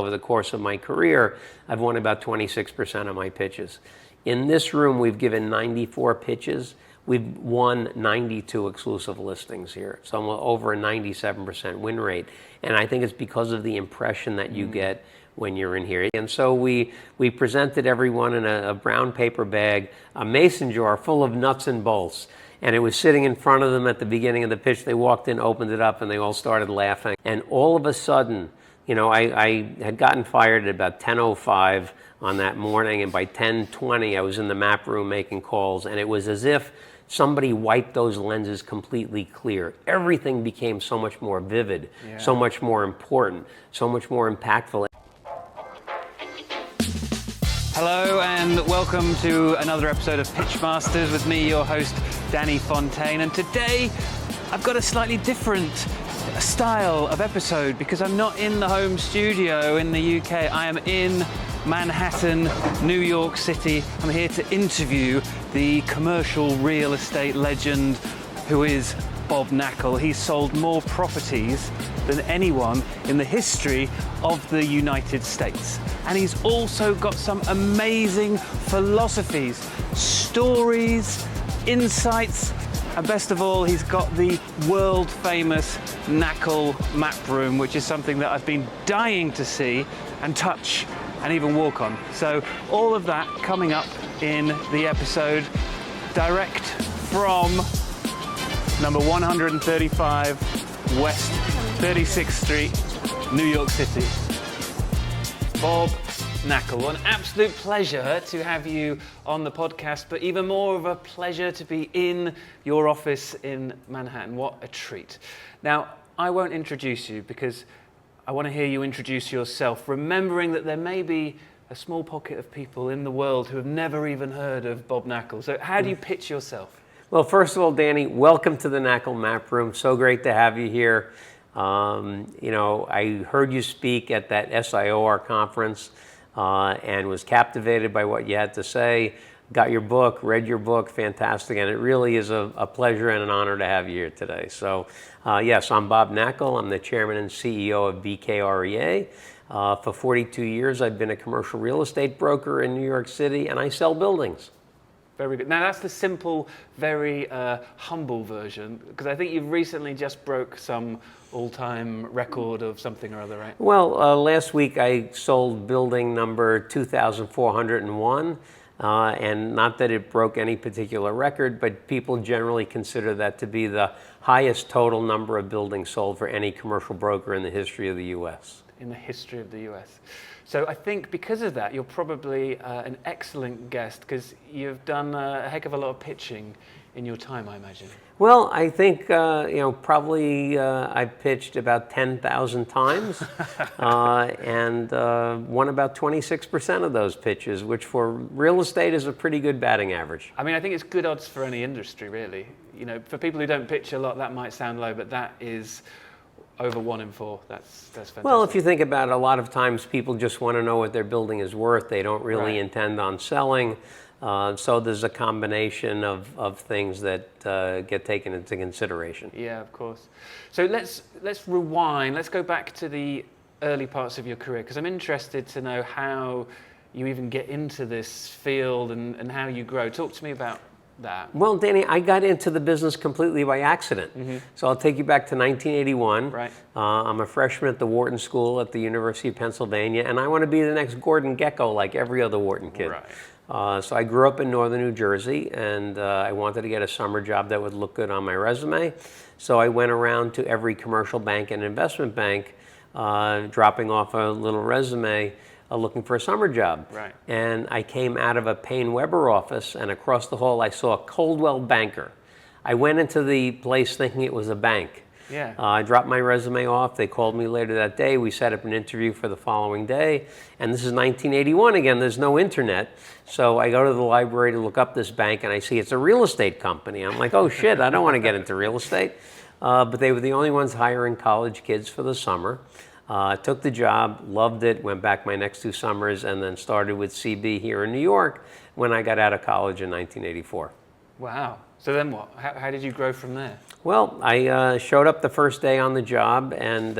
Over the course of my career, I've won about 26% of my pitches. In this room, we've given 94 pitches. We've won 92 exclusive listings here, so I'm over a 97% win rate. And I think it's because of the impression that you get when you're in here. And so we presented everyone in a brown paper bag, a mason jar full of nuts and bolts. And it was sitting in front of them at the beginning of the pitch. They walked in, opened it up, and they all started laughing. And all of a sudden, you know, I had gotten fired at about 10:05 on that morning, and by 10:20 I was in the map room making calls, and it was as if somebody wiped those lenses completely clear. Everything became so much more vivid, so much more important, so much more impactful. Hello and welcome to another episode of Pitchmasters with me, your host, Danny Fontaine. And today I've got a slightly different style of episode because I'm not in the home studio in the UK. I am in Manhattan, New York City. I'm here to interview the commercial real estate legend who is Bob Knakal. He's sold more properties than anyone in the history of the United States. And he's also got some amazing philosophies, stories, insights, and best of all, he's got the world famous Knakal Map Room, which is something that I've been dying to see and touch and even walk on. So all of that coming up in the episode, direct from number 135 West 36th Street, New York City. Bob Knakal, an absolute pleasure to have you on the podcast, but even more of a pleasure to be in your office in Manhattan. What a treat. Now, I won't introduce you because I want to hear you introduce yourself, remembering that there may be a small pocket of people in the world who have never even heard of Bob Knakal. So how do you pitch yourself? Well, first of all, Danny, welcome to the Knakal Map Room. So great to have you here. You know, I heard you speak at that SIOR conference and was captivated by what you had to say. Got your book, read your book, fantastic, and it really is a pleasure and an honor to have you here today. So, yes, I'm Bob Knakal. I'm the chairman and CEO of BKREA. For 42 years, I've been a commercial real estate broker in New York City, and I sell buildings. Very good. Now that's the simple, very humble version, because I think you've recently just broke some all-time record of something or other, right? Well, last week I sold building number 2,401, and not that it broke any particular record, but people generally consider that to be the highest total number of buildings sold for any commercial broker in the history of the U.S. In the history of the U.S. So I think because of that, you're probably an excellent guest because you've done a heck of a lot of pitching in your time, I imagine. Well, I think, probably I've pitched about 10,000 times and won about 26% of those pitches, which for real estate is a pretty good batting average. I mean, I think it's good odds for any industry, really. You know, for people who don't pitch a lot, that might sound low, but that is over 1 in 4. That's fantastic. Well, if you think about it, a lot of times people just want to know what their building is worth. They don't really intend on selling. So there's a combination of things that get taken into consideration. Yeah, of course. So let's rewind. Let's go back to the early parts of your career, because I'm interested to know how you even get into this field and how you grow. Talk to me about that. Well, Danny, I got into the business completely by accident. So I'll take you back to 1981. Right. I'm a freshman at the Wharton School at the University of Pennsylvania, and I want to be the next Gordon Gekko like every other Wharton kid. Right. So I grew up in northern New Jersey, and I wanted to get a summer job that would look good on my resume. So I went around to every commercial bank and investment bank, dropping off a little resume, looking for a summer job. Right. And I came out of a Payne Weber office, and across the hall I saw a Coldwell Banker. I went into the place thinking it was a bank. Yeah. I dropped my resume off. They called me later that day. We set up an interview for the following day. And this is 1981 again. There's no internet. So I go to the library to look up this bank, and I see it's a real estate company. I'm like, oh shit, I don't want to get into real estate. But they were the only ones hiring college kids for the summer. Took the job, loved it, went back my next 2 summers, and then started with CB here in New York when I got out of college in 1984. Wow. So then what? How did you grow from there? Well, I showed up the first day on the job, and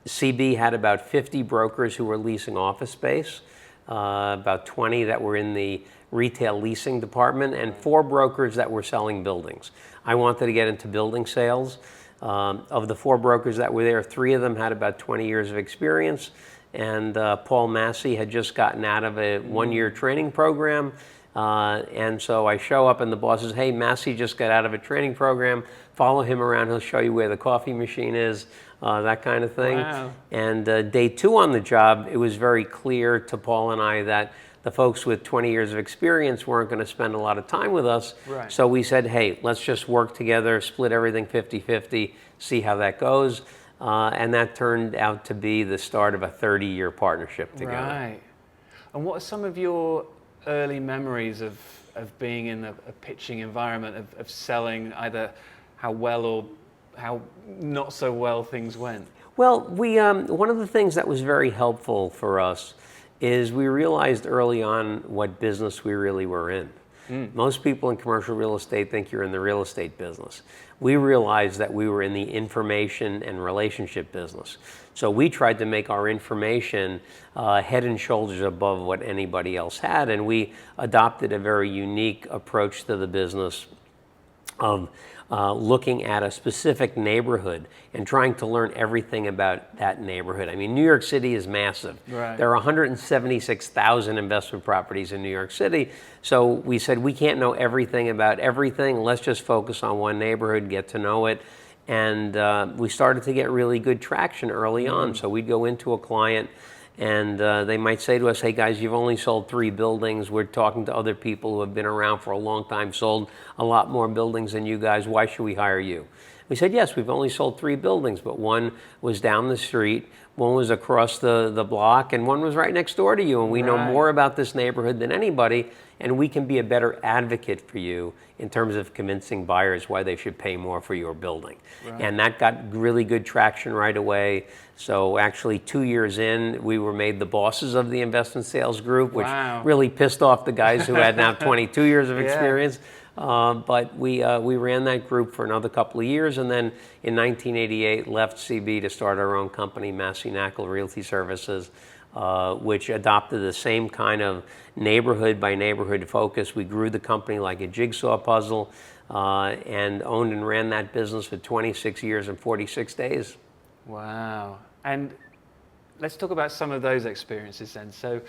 CB had about 50 brokers who were leasing office space, about 20 that were in the retail leasing department, and 4 brokers that were selling buildings. I wanted to get into building sales. Of the 4 brokers that were there, 3 of them had about 20 years of experience, and Paul Massey had just gotten out of a 1-year training program. And so I show up and the boss says, hey, Massey just got out of a training program. Follow him around. He'll show you where the coffee machine is, that kind of thing. Wow. And day 2 on the job, it was very clear to Paul and I that the folks with 20 years of experience weren't going to spend a lot of time with us. Right. So we said, hey, let's just work together, split everything 50-50, see how that goes. And that turned out to be the start of a 30-year partnership together. Right. And what are some of your early memories of being in a pitching environment, of selling, either how well or how not so well things went? Well, we one of the things that was very helpful for us is we realized early on what business we really were in. Most people in commercial real estate think you're in the real estate business. We realized that we were in the information and relationship business. So we tried to make our information head and shoulders above what anybody else had, and we adopted a very unique approach to the business of looking at a specific neighborhood and trying to learn everything about that neighborhood. I mean, New York City is massive. Right. There are 176,000 investment properties in New York City. So we said, we can't know everything about everything. Let's just focus on one neighborhood, get to know it. And we started to get really good traction early on. So we'd go into a client and they might say to us, hey guys, you've only sold 3 buildings. We're talking to other people who have been around for a long time, sold a lot more buildings than you guys. Why should we hire you? We said, yes, we've only sold 3 buildings, but one was down the street, one was across the block, and one was right next door to you. And we know more about this neighborhood than anybody, and we can be a better advocate for you in terms of convincing buyers why they should pay more for your building. Right. And that got really good traction right away. So actually 2 years in, we were made the bosses of the investment sales group, which really pissed off the guys who had now 22 years of experience. But we ran that group for another couple of years, and then in 1988 left CB to start our own company, Massey Knakal Realty Services, which adopted the same kind of neighborhood by neighborhood focus. We grew the company like a jigsaw puzzle and owned and ran that business for 26 years and 46 days. Wow. And let's talk about some of those experiences then. So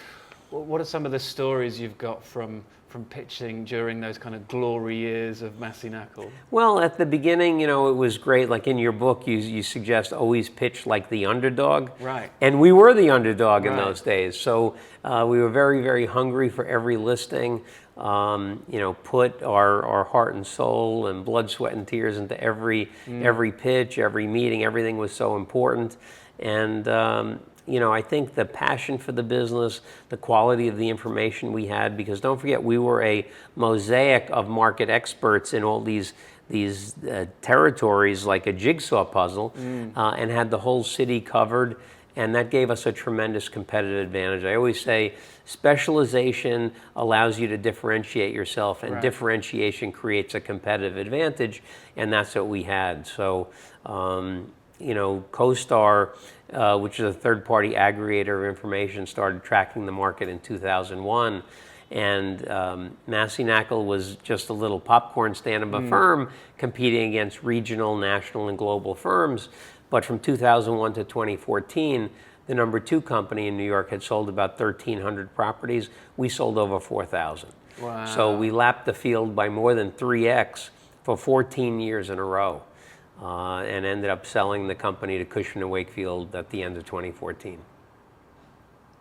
what are some of the stories you've got from pitching during those kind of glory years of Massey Knakal? Well, at the beginning, it was great. Like in your book, you suggest always pitch like the underdog. Right. And we were the underdog in those days. So we were very, very hungry for every listing. Put our heart and soul and blood, sweat, and tears into every pitch, every meeting. Everything was so important. And I think the passion for the business, the quality of the information we had, because don't forget, we were a mosaic of market experts in all these territories like a jigsaw puzzle, and had the whole city covered, and that gave us a tremendous competitive advantage. I always say specialization allows you to differentiate yourself, and differentiation creates a competitive advantage, and that's what we had. So, CoStar, which is a third-party aggregator of information, started tracking the market in 2001. And Massey Knakal was just a little popcorn stand of a firm competing against regional, national, and global firms. But from 2001 to 2014, the number 2 company in New York had sold about 1,300 properties. We sold over 4,000. Wow. So we lapped the field by more than 3x for 14 years in a row. And ended up selling the company to Cushman & Wakefield at the end of 2014.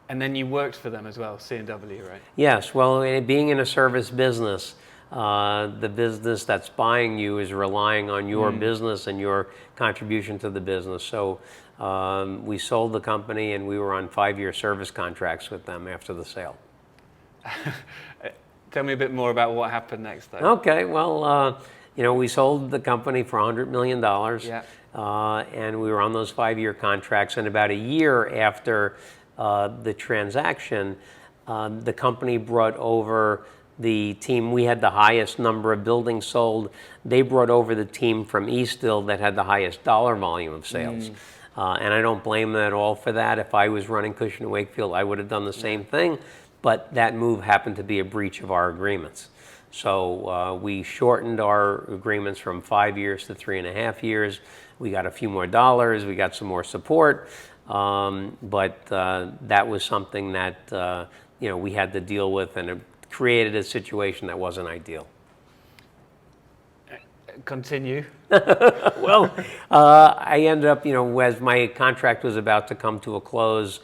And then you worked for them as well, C&W, right? Yes. Well, being in a service business, the business that's buying you is relying on your business and your contribution to the business. So we sold the company, and we were on 5-year service contracts with them after the sale. Tell me a bit more about what happened next, though. Okay. Well, we sold the company for $100 million, and we were on those 5-year contracts. And about a year after the transaction, the company brought over the team. We had the highest number of buildings sold. They brought over the team from Eastville that had the highest dollar volume of sales. And I don't blame them at all for that. If I was running Cushman & Wakefield, I would have done the same thing. But that move happened to be a breach of our agreements. So we shortened our agreements from 5 years to 3.5 years. We got a few more dollars. We got some more support. But that was something that we had to deal with, and it created a situation that wasn't ideal. Continue. Well, I ended up, as my contract was about to come to a close,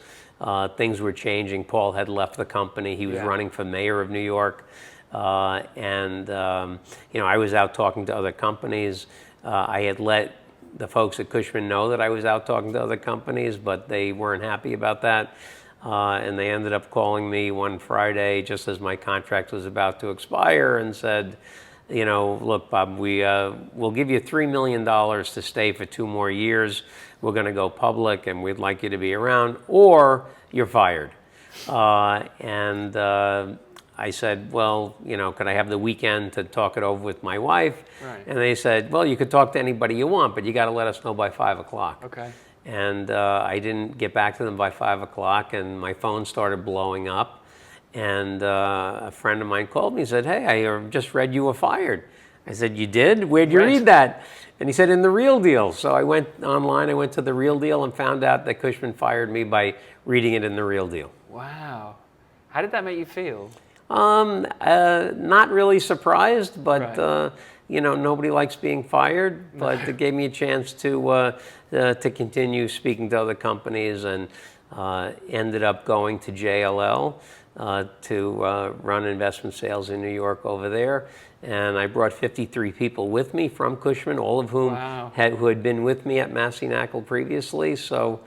things were changing. Paul had left the company. He was running for mayor of New York. And I was out talking to other companies. I had let the folks at Cushman know that I was out talking to other companies, but they weren't happy about that. And they ended up calling me one Friday just as my contract was about to expire and said, look, Bob, we'll give you $3 million to stay for 2 more years. We're going to go public, and we'd like you to be around, or you're fired. And I said, well, could I have the weekend to talk it over with my wife? Right. And they said, well, you could talk to anybody you want, but you got to let us know by 5 o'clock. Okay. And I didn't get back to them by 5 o'clock, and my phone started blowing up. And a friend of mine called me and said, hey, I just read you were fired. I said, you did? Where'd you read that? And he said, in The Real Deal. So I went online, I went to The Real Deal and found out that Cushman fired me by reading it in The Real Deal. Wow. How did that make you feel? Not really surprised, but Right. Nobody likes being fired. But it gave me a chance to continue speaking to other companies, and ended up going to JLL to run investment sales in New York over there. And I brought 53 people with me from Cushman, all of whom who had been with me at Massey Knakal previously. So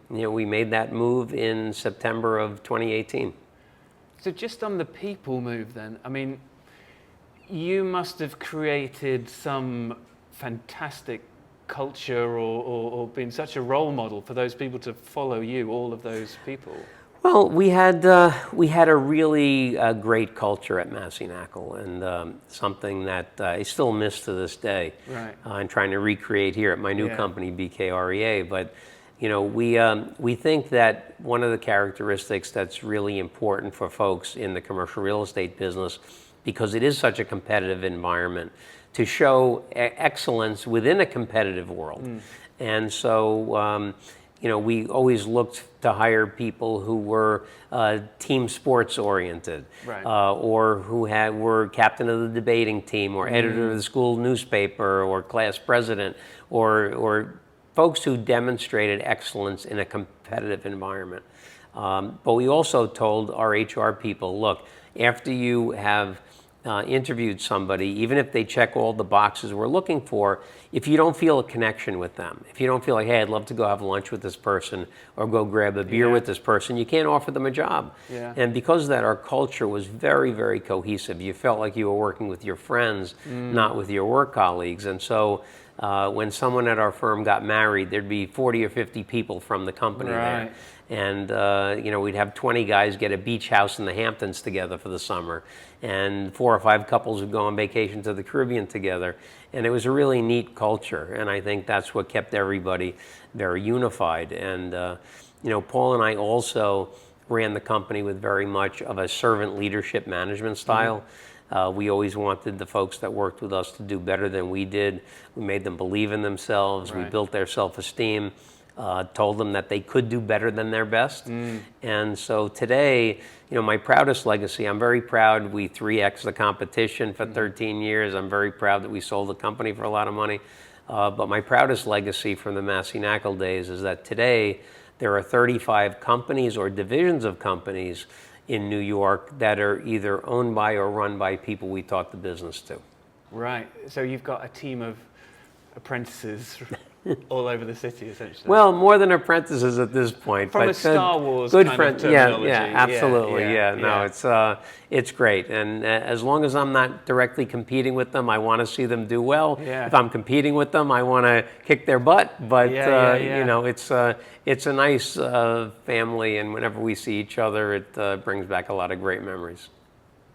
we made that move in September of 2018. So just on the people move then, I mean, you must have created some fantastic culture or been such a role model for those people to follow you, all of those people. Well, we had a really great culture at Massey Knakal, and something that I still miss to this day. Right. And trying to recreate here at my new company, BKREA. But we think that one of the characteristics that's really important for folks in the commercial real estate business, because it is such a competitive environment, to show excellence within a competitive world. And so, we always looked to hire people who were team sports oriented, Right. or who were captain of the debating team, or editor of the school newspaper, or class president, or folks who demonstrated excellence in a competitive environment. But we also told our HR people, look, after you have interviewed somebody, even if they check all the boxes we're looking for, if you don't feel a connection with them, if you don't feel like, hey, I'd love to go have lunch with this person or go grab a beer with this person, you can't offer them a job. Yeah. And because of that, our culture was very, very cohesive. You felt like you were working with your friends, not with your work colleagues. And so when someone at our firm got married, there'd be 40 or 50 people from the company there. And we'd have 20 guys get a beach house in the Hamptons together for the summer, and 4 or 5 couples would go on vacation to the Caribbean together. And it was a really neat culture, and I think that's what kept everybody very unified. And Paul and I also ran the company with very much of a servant leadership management style. We always wanted the folks that worked with us to do better than we did. We made them believe in themselves. Right. We built their self-esteem. Told them that they could do better than their best. And so today, my proudest legacy, I'm very proud we 3X'd the competition for 13 years. I'm very proud that we sold the company for a lot of money. But my proudest legacy from the Massey Knakal days is that today there are 35 companies or divisions of companies in New York that are either owned by or run by people we taught the business to. Right. So you've got a team of apprentices all over the city, essentially. Well, more than apprentices at this point. From but a Star Wars good kind friend, of terminology. yeah, absolutely, Yeah. No, it's great, and as long as I'm not directly competing with them, I want to see them do well. Yeah. If I'm competing with them, I want to kick their butt. But it's a nice family, and whenever we see each other, it brings back a lot of great memories.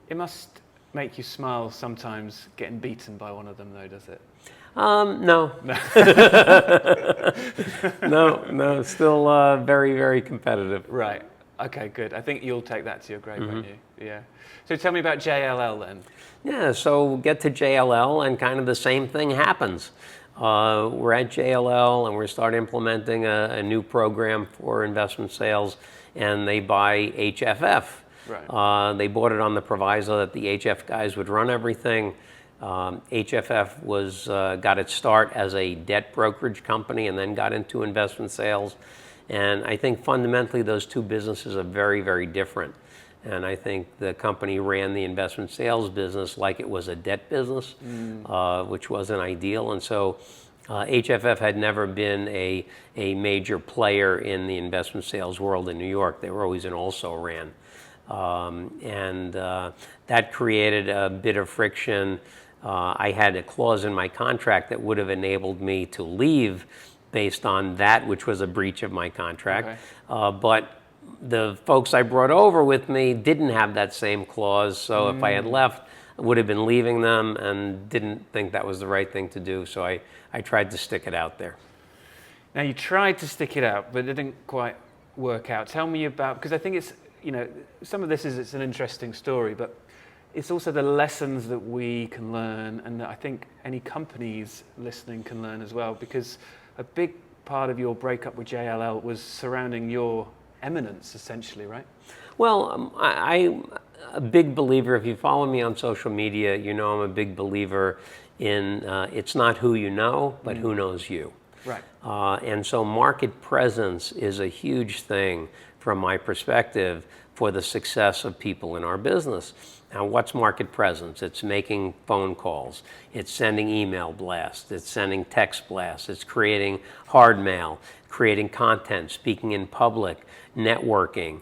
It must make you smile sometimes getting beaten by one of them, though, does it? No. No, still very, very competitive. Right. Okay, good. I think you'll take that to your grave, won't you? Yeah. So tell me about JLL then. Yeah, so get to JLL and kind of the same thing happens. We're at JLL and we're starting implementing a new program for investment sales, and they buy HFF. Right. They bought it on the proviso that the HF guys would run everything. HFF got its start as a debt brokerage company and then got into investment sales. And I think fundamentally those two businesses are very, very different. And I think the company ran the investment sales business like it was a debt business, which wasn't ideal. And so HFF had never been a major player in the investment sales world in New York. They were always an also-ran. That created a bit of friction. I had a clause in my contract that would have enabled me to leave based on that, which was a breach of my contract. Okay. But the folks I brought over with me didn't have that same clause, so if I had left, I would have been leaving them and didn't think that was the right thing to do, so I tried to stick it out there. Now, you tried to stick it out, but it didn't quite work out. Tell me about, because I think it's, some of this it's an interesting story, but it's also the lessons that we can learn and that I think any companies listening can learn as well, because a big part of your breakup with JLL was surrounding your eminence, essentially, right? Well, I'm a big believer, if you follow me on social media, I'm a big believer in it's not who you know, but who knows you. Right. And so market presence is a huge thing from my perspective for the success of people in our business. Now, what's market presence? It's making phone calls, it's sending email blasts, it's sending text blasts, it's creating hard mail, creating content, speaking in public, networking,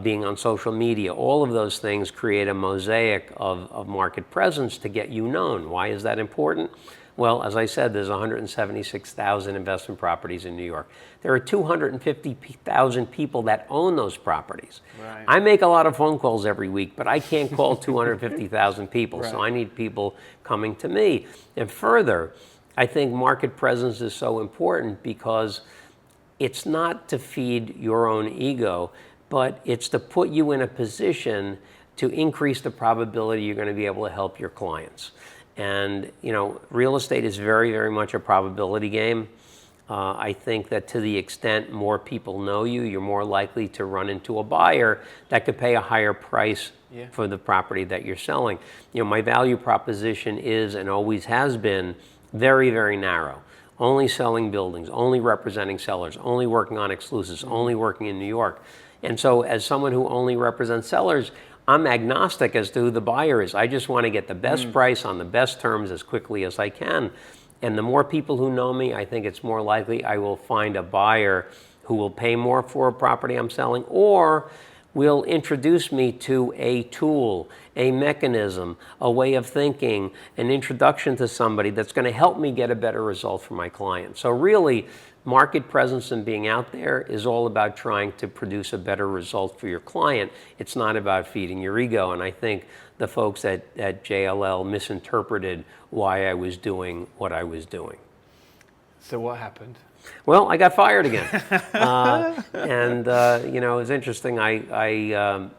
being on social media. All of those things create a mosaic of market presence to get you known. Why is that important? Well, as I said, there's 176,000 investment properties in New York. There are 250,000 people that own those properties. Right. I make a lot of phone calls every week, but I can't call 250,000 people, Right. so I need people coming to me. And further, I think market presence is so important because it's not to feed your own ego, but it's to put you in a position to increase the probability you're going to be able to help your clients. And, real estate is very, very much a probability game. I think that to the extent more people know you, you're more likely to run into a buyer that could pay a higher price for the property that you're selling. My value proposition is and always has been very, very narrow. Only selling buildings, only representing sellers, only working on exclusives, only working in New York. And so as someone who only represents sellers, I'm agnostic as to who the buyer is. I just want to get the best price on the best terms as quickly as I can. And the more people who know me, I think it's more likely I will find a buyer who will pay more for a property I'm selling or will introduce me to a tool, a mechanism, a way of thinking, an introduction to somebody that's going to help me get a better result for my client. So really, market presence and being out there is all about trying to produce a better result for your client. It's not about feeding your ego. And I think the folks at JLL misinterpreted why I was doing what I was doing. So what happened? Well, I got fired again. It was interesting. I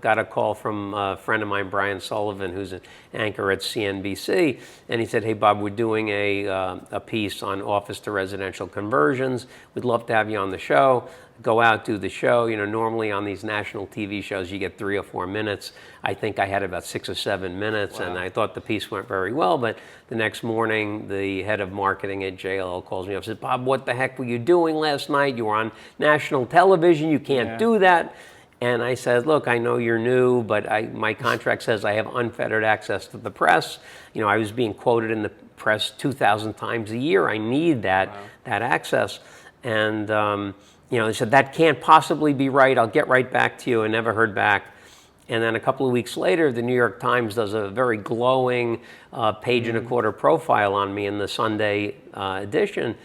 got a call from a friend of mine, Brian Sullivan, who's an anchor at CNBC, and he said, "Hey, Bob, we're doing a piece on office to residential conversions. We'd love to have you on the show. Go out, do the show. Normally on these national TV shows, you get 3 or 4 minutes. I think I had about 6 or 7 minutes, Wow. and I thought the piece went very well. But the next morning, the head of marketing at JLL calls me up and says, "Bob, what the heck were you doing last night? You were on national television. You can't do that." And I said, "Look, I know you're new, but my contract says I have unfettered access to the press. I was being quoted in the press 2,000 times a year. I need that access." And they said, "That can't possibly be right. I'll get right back to you." I never heard back. And then a couple of weeks later, the New York Times does a very glowing page-and-a-quarter profile on me in the Sunday edition.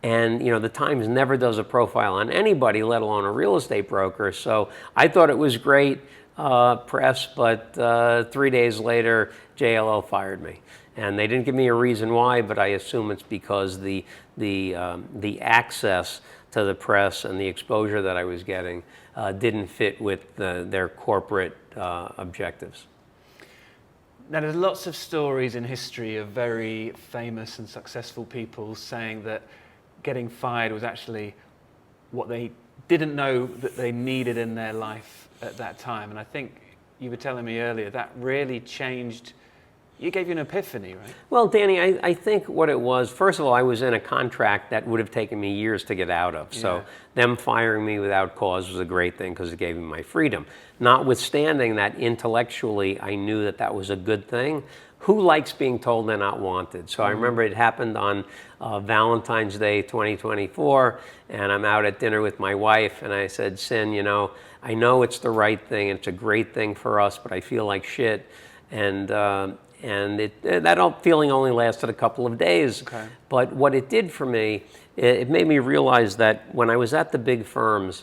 And the Times never does a profile on anybody, let alone a real estate broker. So I thought it was great press, but 3 days later, JLL fired me. And they didn't give me a reason why, but I assume it's because the access to the press and the exposure that I was getting didn't fit with their corporate objectives. Now, there's lots of stories in history of very famous and successful people saying that getting fired was actually what they didn't know that they needed in their life at that time. And I think you were telling me earlier that really changed. You gave you an epiphany, right? Well, Danny, I think what it was, first of all, I was in a contract that would have taken me years to get out of. So them firing me without cause was a great thing because it gave me my freedom. Notwithstanding that, intellectually, I knew that that was a good thing. Who likes being told they're not wanted? So I remember it happened on Valentine's Day 2024, and I'm out at dinner with my wife, and I said, Sin, you know, I know it's the right thing, it's a great thing for us, but I feel like shit. And that feeling only lasted a couple of days. Okay. But what it did for me, it made me realize that when I was at the big firms,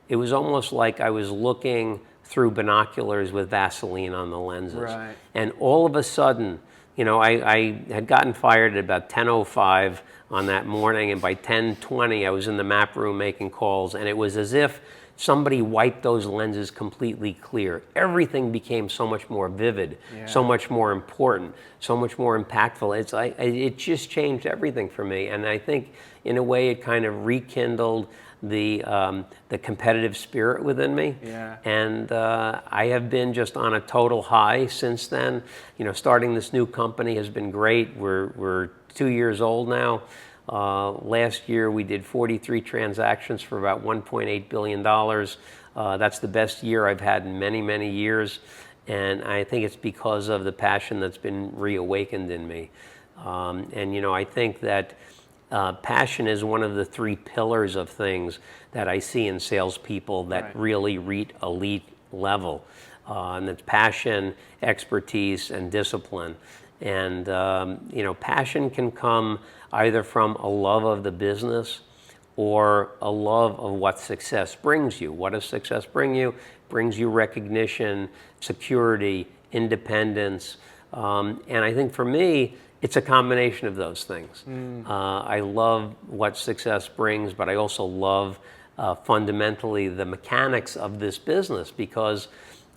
it was almost like I was looking through binoculars with Vaseline on the lenses. Right. And all of a sudden, you know, I had gotten fired at about 10:05 on that morning, and by 10:20 I was in the map room making calls, and it was as if somebody wiped those lenses completely clear. Everything became so much more vivid, so much more important, so much more impactful. It's like it just changed everything for me, and I think in a way it kind of rekindled the competitive spirit within me. Yeah. And I have been just on a total high since then. You know, starting this new company has been great. We're 2 years old now. Last year we did 43 transactions for about $1.8 billion. That's the best year I've had in many, many years. And I think it's because of the passion that's been reawakened in me. And, you know, I think that passion is one of the three pillars of things that I see in salespeople that really reach elite level. And it's passion, expertise, and discipline. And, you know, passion can come either from a love of the business or a love of what success brings you. What does success bring you? Brings you recognition, security, independence. And I think for me, it's a combination of those things. I love what success brings, but I also love fundamentally the mechanics of this business because,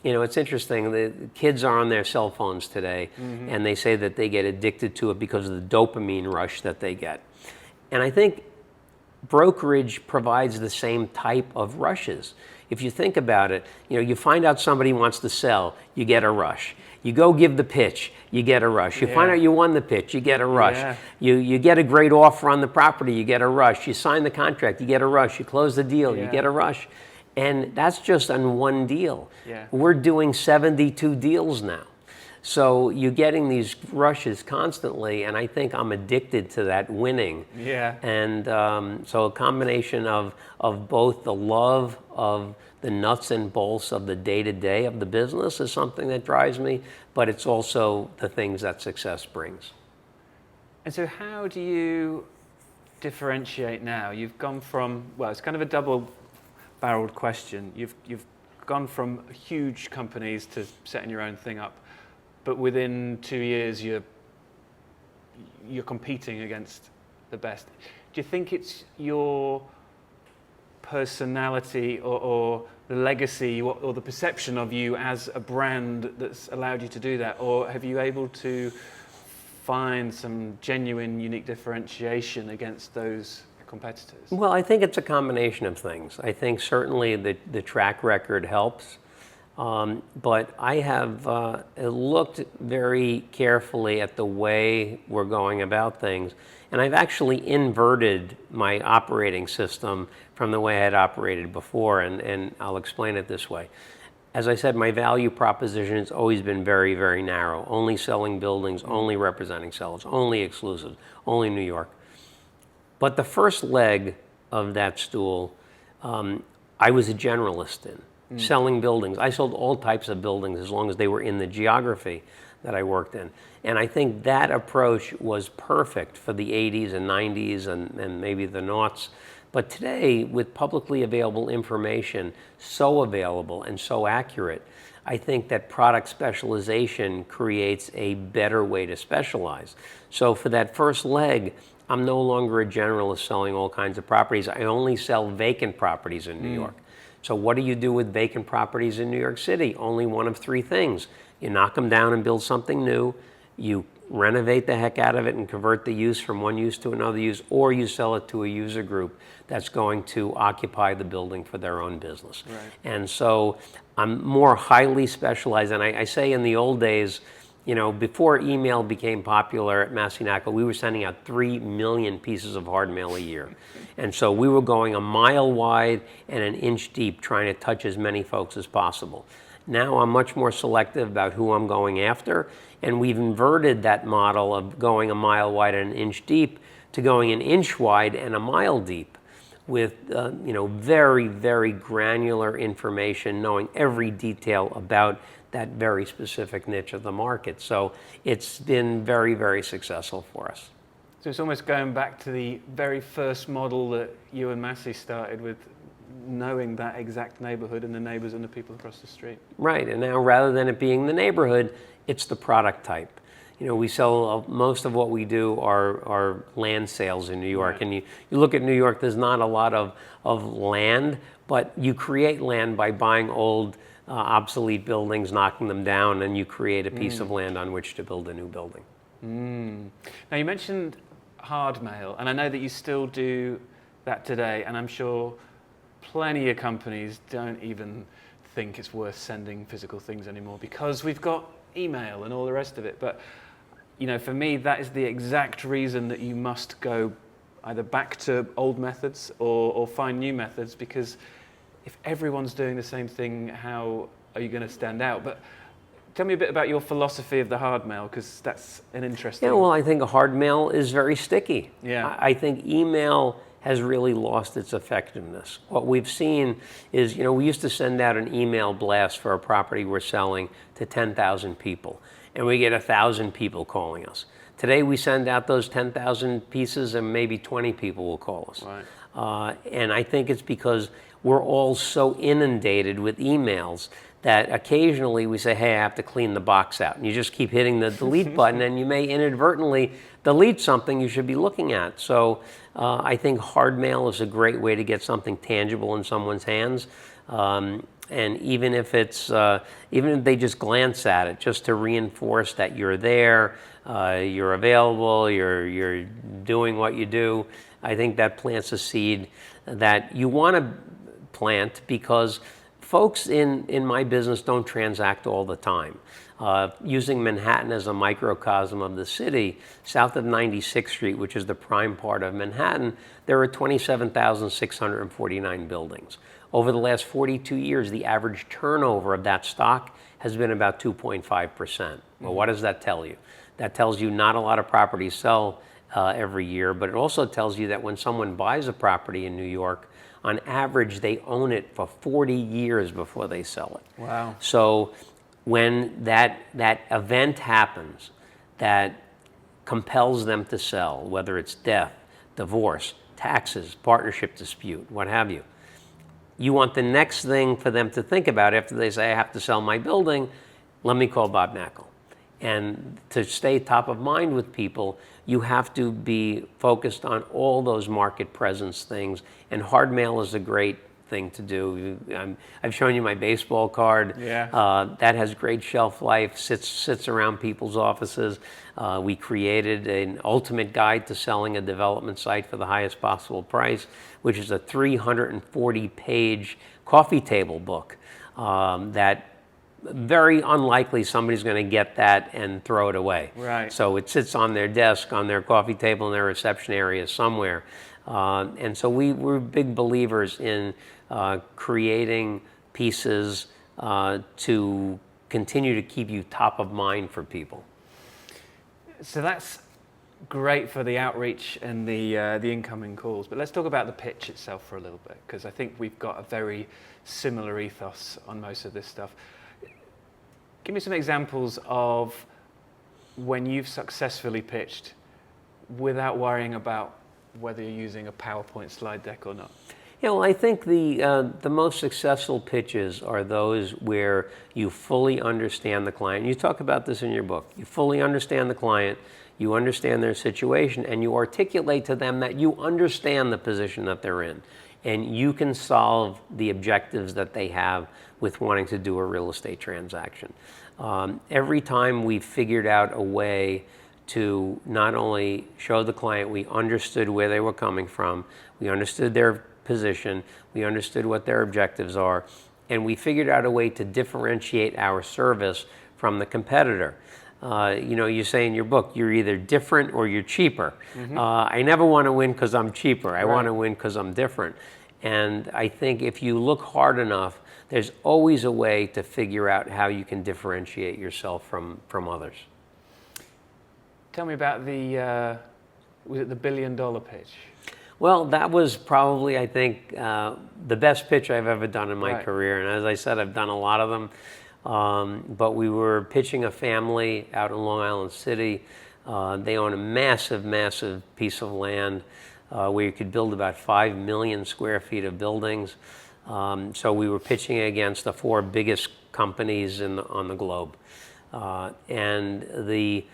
you know, it's interesting. The kids are on their cell phones today, and they say that they get addicted to it because of the dopamine rush that they get. And I think brokerage provides the same type of rushes. If you think about it, you know, you find out somebody wants to sell, you get a rush. You go give the pitch, you get a rush. You find out you won the pitch, you get a rush. You get a great offer on the property, you get a rush. You sign the contract, you get a rush. You close the deal, you get a rush. And that's just on one deal. We're doing 72 deals now. So you're getting these rushes constantly, and I think I'm addicted to that winning. And so a combination of both the love of the nuts and bolts of the day-to-day of the business is something that drives me, but it's also the things that success brings. And so how do you differentiate now? You've gone from, well, it's kind of a double-barreled question. You've gone from huge companies to setting your own thing up, but within 2 years you're competing against the best. Do you think it's your personality or the legacy or the perception of you as a brand that's allowed you to do that, or have you able to find some genuine unique differentiation against those competitors? Well, I think it's a combination of things. I think certainly the track record helps, but I have looked very carefully at the way we're going about things, and I've actually inverted my operating system from the way I had operated before, and I'll explain it this way. As I said, my value proposition has always been very, very narrow. Only selling buildings, only representing sellers, only exclusives, only New York. But the first leg of that stool, I was a generalist in, selling buildings. I sold all types of buildings as long as they were in the geography that I worked in. And I think that approach was perfect for the 80s and 90s and maybe the noughts. But today, with publicly available information, so available and so accurate, I think that product specialization creates a better way to specialize. So for that first leg, I'm no longer a generalist selling all kinds of properties. I only sell vacant properties in New York. So what do you do with vacant properties in New York City? Only one of three things. You knock them down and build something new. You renovate the heck out of it and convert the use from one use to another use, or you sell it to a user group that's going to occupy the building for their own business. Right. And so I'm more highly specialized. And I say in the old days, you know, before email became popular at Massey Knakal, we were sending out 3 million pieces of hard mail a year. And so we were going a mile wide and an inch deep trying to touch as many folks as possible. Now I'm much more selective about who I'm going after, and we've inverted that model of going a mile wide and an inch deep to going an inch wide and a mile deep with you know, very, very granular information, knowing every detail about that very specific niche of the market. So it's been very, very successful for us. So it's almost going back to the very first model that you and Massey started with, knowing that exact neighborhood and the neighbors and the people across the street. Right, and now rather than it being the neighborhood, it's the product type. You know, we sell, most of what we do are land sales in New York. Right. And you look at New York, there's not a lot of land, but you create land by buying old, obsolete buildings, knocking them down, and you create a piece of land on which to build a new building. Now you mentioned hard mail, and I know that you still do that today, and I'm sure plenty of companies don't even think it's worth sending physical things anymore because we've got email and all the rest of it. But you know, for me, that is the exact reason that you must go either back to old methods or find new methods, because if everyone's doing the same thing, how are you going to stand out? But tell me a bit about your philosophy of the hard mail, because that's an interesting... Yeah, well, I think hard mail is very sticky. Yeah. I think email has really lost its effectiveness. What we've seen is, you know, we used to send out an email blast for a property we're selling to 10,000 people, and we get 1,000 people calling us. Today we send out those 10,000 pieces and maybe 20 people will call us. Right. And I think it's because we're all so inundated with emails that occasionally we say, hey, I have to clean the box out. And you just keep hitting the delete button and you may inadvertently delete something you should be looking at. So I think hard mail is a great way to get something tangible in someone's hands. And even if it's, even if they just glance at it, just to reinforce that you're there, you're available, you're doing what you do, I think that plants a seed that you want to plant, because folks in my business don't transact all the time. Using Manhattan as a microcosm of the city, south of 96th Street, which is the prime part of Manhattan, there are 27,649 buildings. Over the last 42 years, the average turnover of that stock has been about 2.5%. Well, what does that tell you? That tells you not a lot of properties sell every year, but it also tells you that when someone buys a property in New York, on average, they own it for 40 years before they sell it. Wow. So when that event happens that compels them to sell, whether it's death, divorce, taxes, partnership dispute, what have you, you want the next thing for them to think about after they say, I have to sell my building, let me call Bob Knakal. And to stay top of mind with people, you have to be focused on all those market presence things. And hard mail is a great thing to do. I've shown you my baseball card. Yeah. That has great shelf life, sits around people's offices. We created an ultimate guide to selling a development site for the highest possible price, which is a 340-page coffee table book that very unlikely somebody's going to get that and throw it away. Right. So it sits on their desk, on their coffee table, in their reception area somewhere. And so we're big believers in creating pieces to continue to keep you top of mind for people. So that's great for the outreach and the incoming calls. But let's talk about the pitch itself for a little bit, because I think we've got a very similar ethos on most of this stuff. Give me some examples of when you've successfully pitched without worrying about whether you're using a PowerPoint slide deck or not. Yeah, well, I think the most successful pitches are those where you fully understand the client. You talk about this in your book. You fully understand the client, you understand their situation, and you articulate to them that you understand the position that they're in, and you can solve the objectives that they have with wanting to do a real estate transaction. Every time we figured out a way to not only show the client we understood where they were coming from, we understood their position, we understood what their objectives are, and we figured out a way to differentiate our service from the competitor. You say in your book, you're either different or you're cheaper. I never want to win because I'm cheaper. I want to win because I'm different. And I think if you look hard enough, there's always a way to figure out how you can differentiate yourself from others. Tell me about was it the $1 billion pitch? Well, that was probably, I think, the best pitch I've ever done in my career. And as I said, I've done a lot of them. But we were pitching a family out in Long Island City. They own a massive, massive piece of land where you could build about 5 million square feet of buildings. So we were pitching against the 4 biggest companies on the globe. And the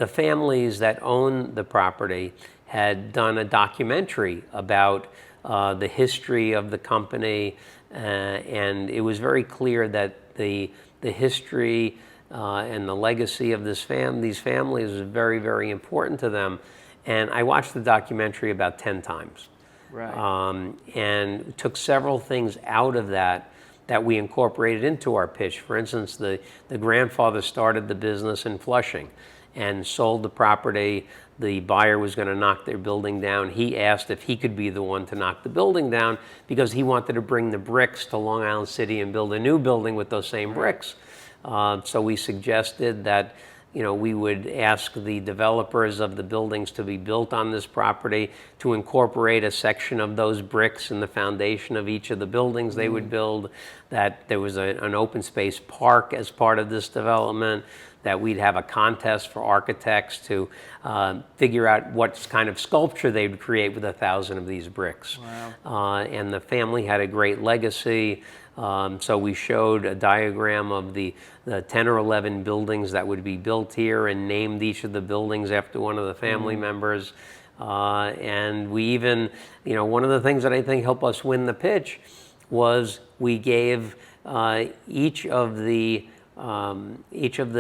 families that own the property had done a documentary about the history of the company, and it was very clear that the history and the legacy of these families was very, very important to them. And I watched the documentary about 10 times. And took several things out of that we incorporated into our pitch. For instance, the grandfather started the business in Flushing and sold the property. The buyer was going to knock their building down. He asked if he could be the one to knock the building down because he wanted to bring the bricks to Long Island City and build a new building with those same bricks. So we suggested that we would ask the developers of the buildings to be built on this property to incorporate a section of those bricks in the foundation of each of the buildings they would build, that there was an open space park as part of this development, that we'd have a contest for architects to figure out what kind of sculpture they would create with 1,000 of these bricks. And the family had a great legacy. So we showed a diagram of the 10 or 11 buildings that would be built here and named each of the buildings after one of the family members. And we even, one of the things that I think helped us win the pitch was we gave each of the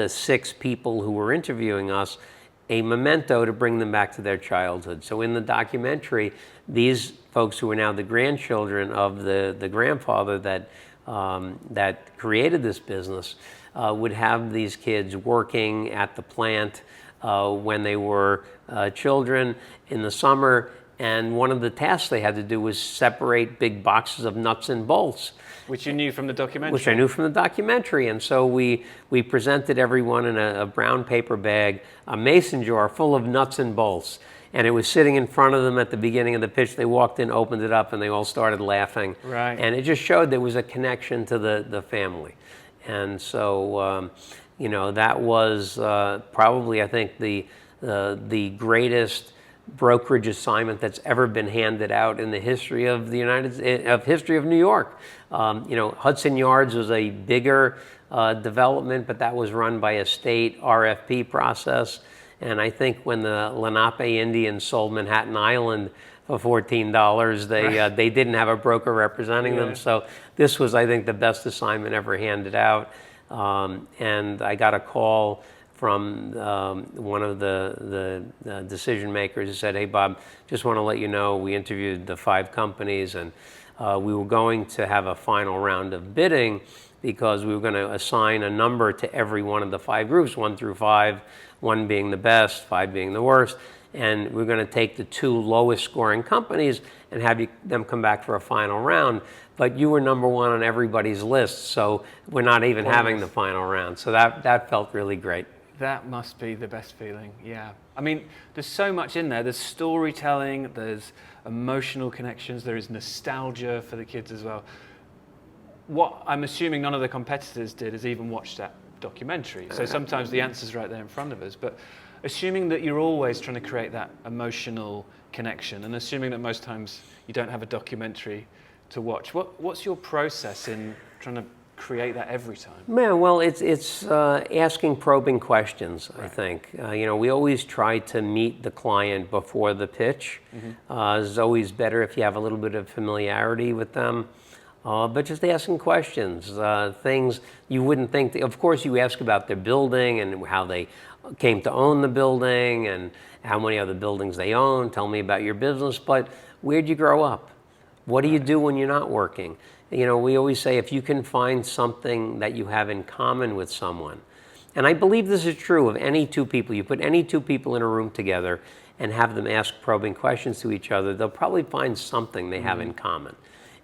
6 people who were interviewing us a memento to bring them back to their childhood. So in the documentary, these folks who are now the grandchildren of the grandfather that created this business would have these kids working at the plant when they were children in the summer. And one of the tasks they had to do was separate big boxes of nuts and bolts. Which you knew from the documentary? Which I knew from the documentary. And so we presented everyone in a brown paper bag, a mason jar full of nuts and bolts. And it was sitting in front of them at the beginning of the pitch. They walked in, opened it up, and they all started laughing. And it just showed there was a connection to the family. And so, that was probably, I think, the greatest brokerage assignment that's ever been handed out in the history of history of New York. Hudson Yards was a bigger development, but that was run by a state RFP process. And I think when the Lenape Indians sold Manhattan Island for $14, they didn't have a broker representing them. So this was, I think, the best assignment ever handed out. And I got a call from one of the decision makers who said, "Hey, Bob, just want to let you know we interviewed the 5 companies and we were going to have a final round of bidding because we were going to assign a number to every one of the 5 groups, 1 through 5, 1 being the best, 5 being the worst. And we're going to take the 2 lowest scoring companies and have them come back for a final round. But you were number 1 on everybody's list, so we're not even having the final round." So that felt really great. That must be the best feeling, yeah. I mean, there's so much in there. There's storytelling, there's emotional connections, there is nostalgia for the kids as well. What I'm assuming none of the competitors did is even watch that documentary. So sometimes the answer's right there in front of us. But assuming that you're always trying to create that emotional connection, and assuming that most times you don't have a documentary to watch. What's your process in trying to create that every time? Man, well, it's asking probing questions, I think. We always try to meet the client before the pitch. It's always better if you have a little bit of familiarity with them. But just asking questions, things you wouldn't think. Of course, you ask about their building and how they came to own the building and how many other buildings they own. Tell me about your business. But where'd you grow up? What do you do when you're not working? We always say if you can find something that you have in common with someone, and I believe this is true of any two people, you put any two people in a room together and have them ask probing questions to each other, they'll probably find something they have in common.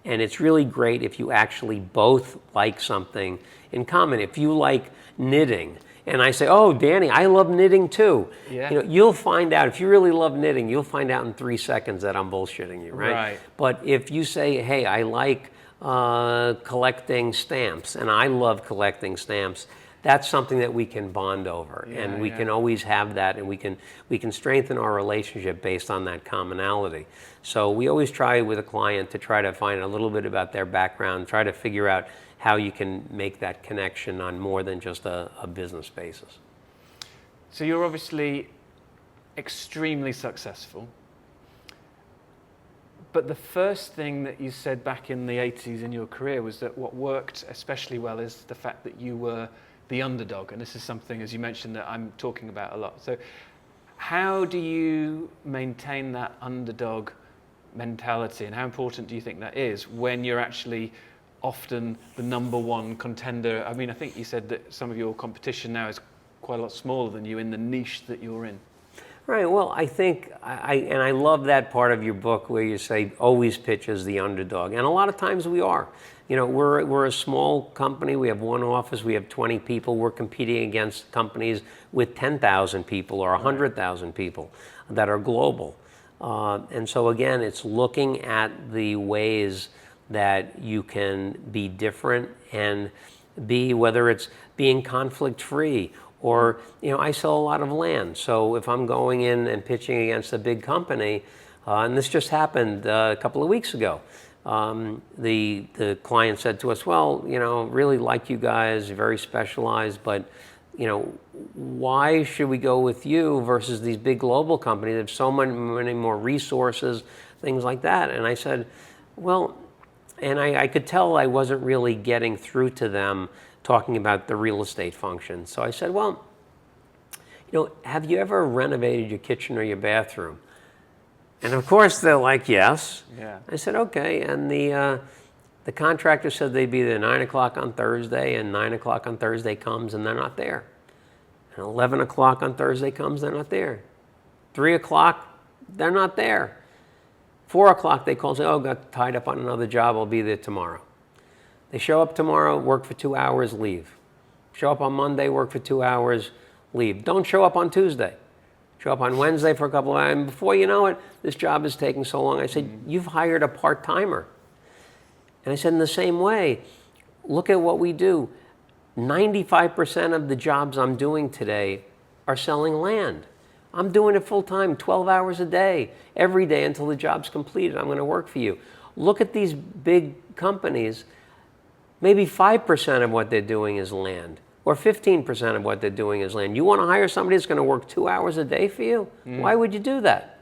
And it's really great if you actually both like something in common. If you like knitting, and I say, oh, Danny, I love knitting too. Yeah. You'll find out, if you really love knitting, you'll find out in 3 seconds that I'm bullshitting you, right? But if you say, hey, I like collecting stamps, and I love collecting stamps, that's something that we can bond over, and we can always have that, and we can strengthen our relationship based on that commonality. So we always try with a client to try to find a little bit about their background, try to figure out how you can make that connection on more than just a business basis. So you're obviously extremely successful. But the first thing that you said back in the 80s in your career was that what worked especially well is the fact that you were the underdog. And this is something, as you mentioned, that I'm talking about a lot. So how do you maintain that underdog mentality, and how important do you think that is when you're actually often the number one contender? I mean, I think you said that some of your competition now is quite a lot smaller than you in the niche that you're in. Right. Well, I think, I love that part of your book where you say always pitch as the underdog, and a lot of times we are. We're a small company. We have one office. We have 20 people. We're competing against companies with 10,000 people or 100,000 people that are global. And so again, it's looking at the ways that you can be different and whether it's being conflict-free. Or, I sell a lot of land. So if I'm going in and pitching against a big company, and this just happened a couple of weeks ago, the client said to us, well, really like you guys, very specialized, but, why should we go with you versus these big global companies that have so many more resources, things like that? And I said, well, and I could tell I wasn't really getting through to them talking about the real estate function. So I said, well, have you ever renovated your kitchen or your bathroom? And of course they're like, yes. Yeah. I said, okay. And the contractor said they'd be there 9 o'clock on Thursday, and 9 o'clock on Thursday comes and they're not there. And 11 o'clock on Thursday comes, they're not there. 3 o'clock, they're not there. 4 o'clock they call and say, oh, got tied up on another job, I'll be there tomorrow. They show up tomorrow, work for 2 hours, leave. Show up on Monday, work for 2 hours, leave. Don't show up on Tuesday. Show up on Wednesday for a couple of hours. And before you know it, this job is taking so long. I said, you've hired a part-timer. And I said, in the same way, look at what we do. 95% of the jobs I'm doing today are selling land. I'm doing it full-time, 12 hours a day, every day until the job's completed. I'm going to work for you. Look at these big companies. Maybe 5% of what they're doing is land, or 15% of what they're doing is land. You want to hire somebody that's going to work 2 hours a day for you? Why would you do that?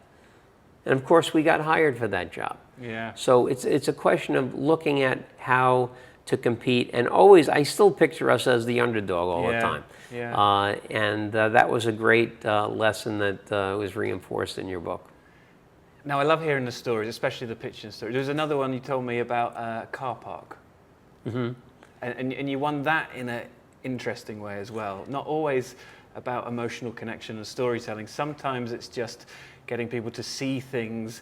And of course, we got hired for that job. Yeah. So it's a question of looking at how to compete, and always, I still picture us as the underdog all the time. Yeah. And that was a great lesson that was reinforced in your book. Now, I love hearing the stories, especially the pitching story. There was another one you told me about a car park. Mm-hmm. And you won that in an interesting way as well. Not always about emotional connection and storytelling. Sometimes it's just getting people to see things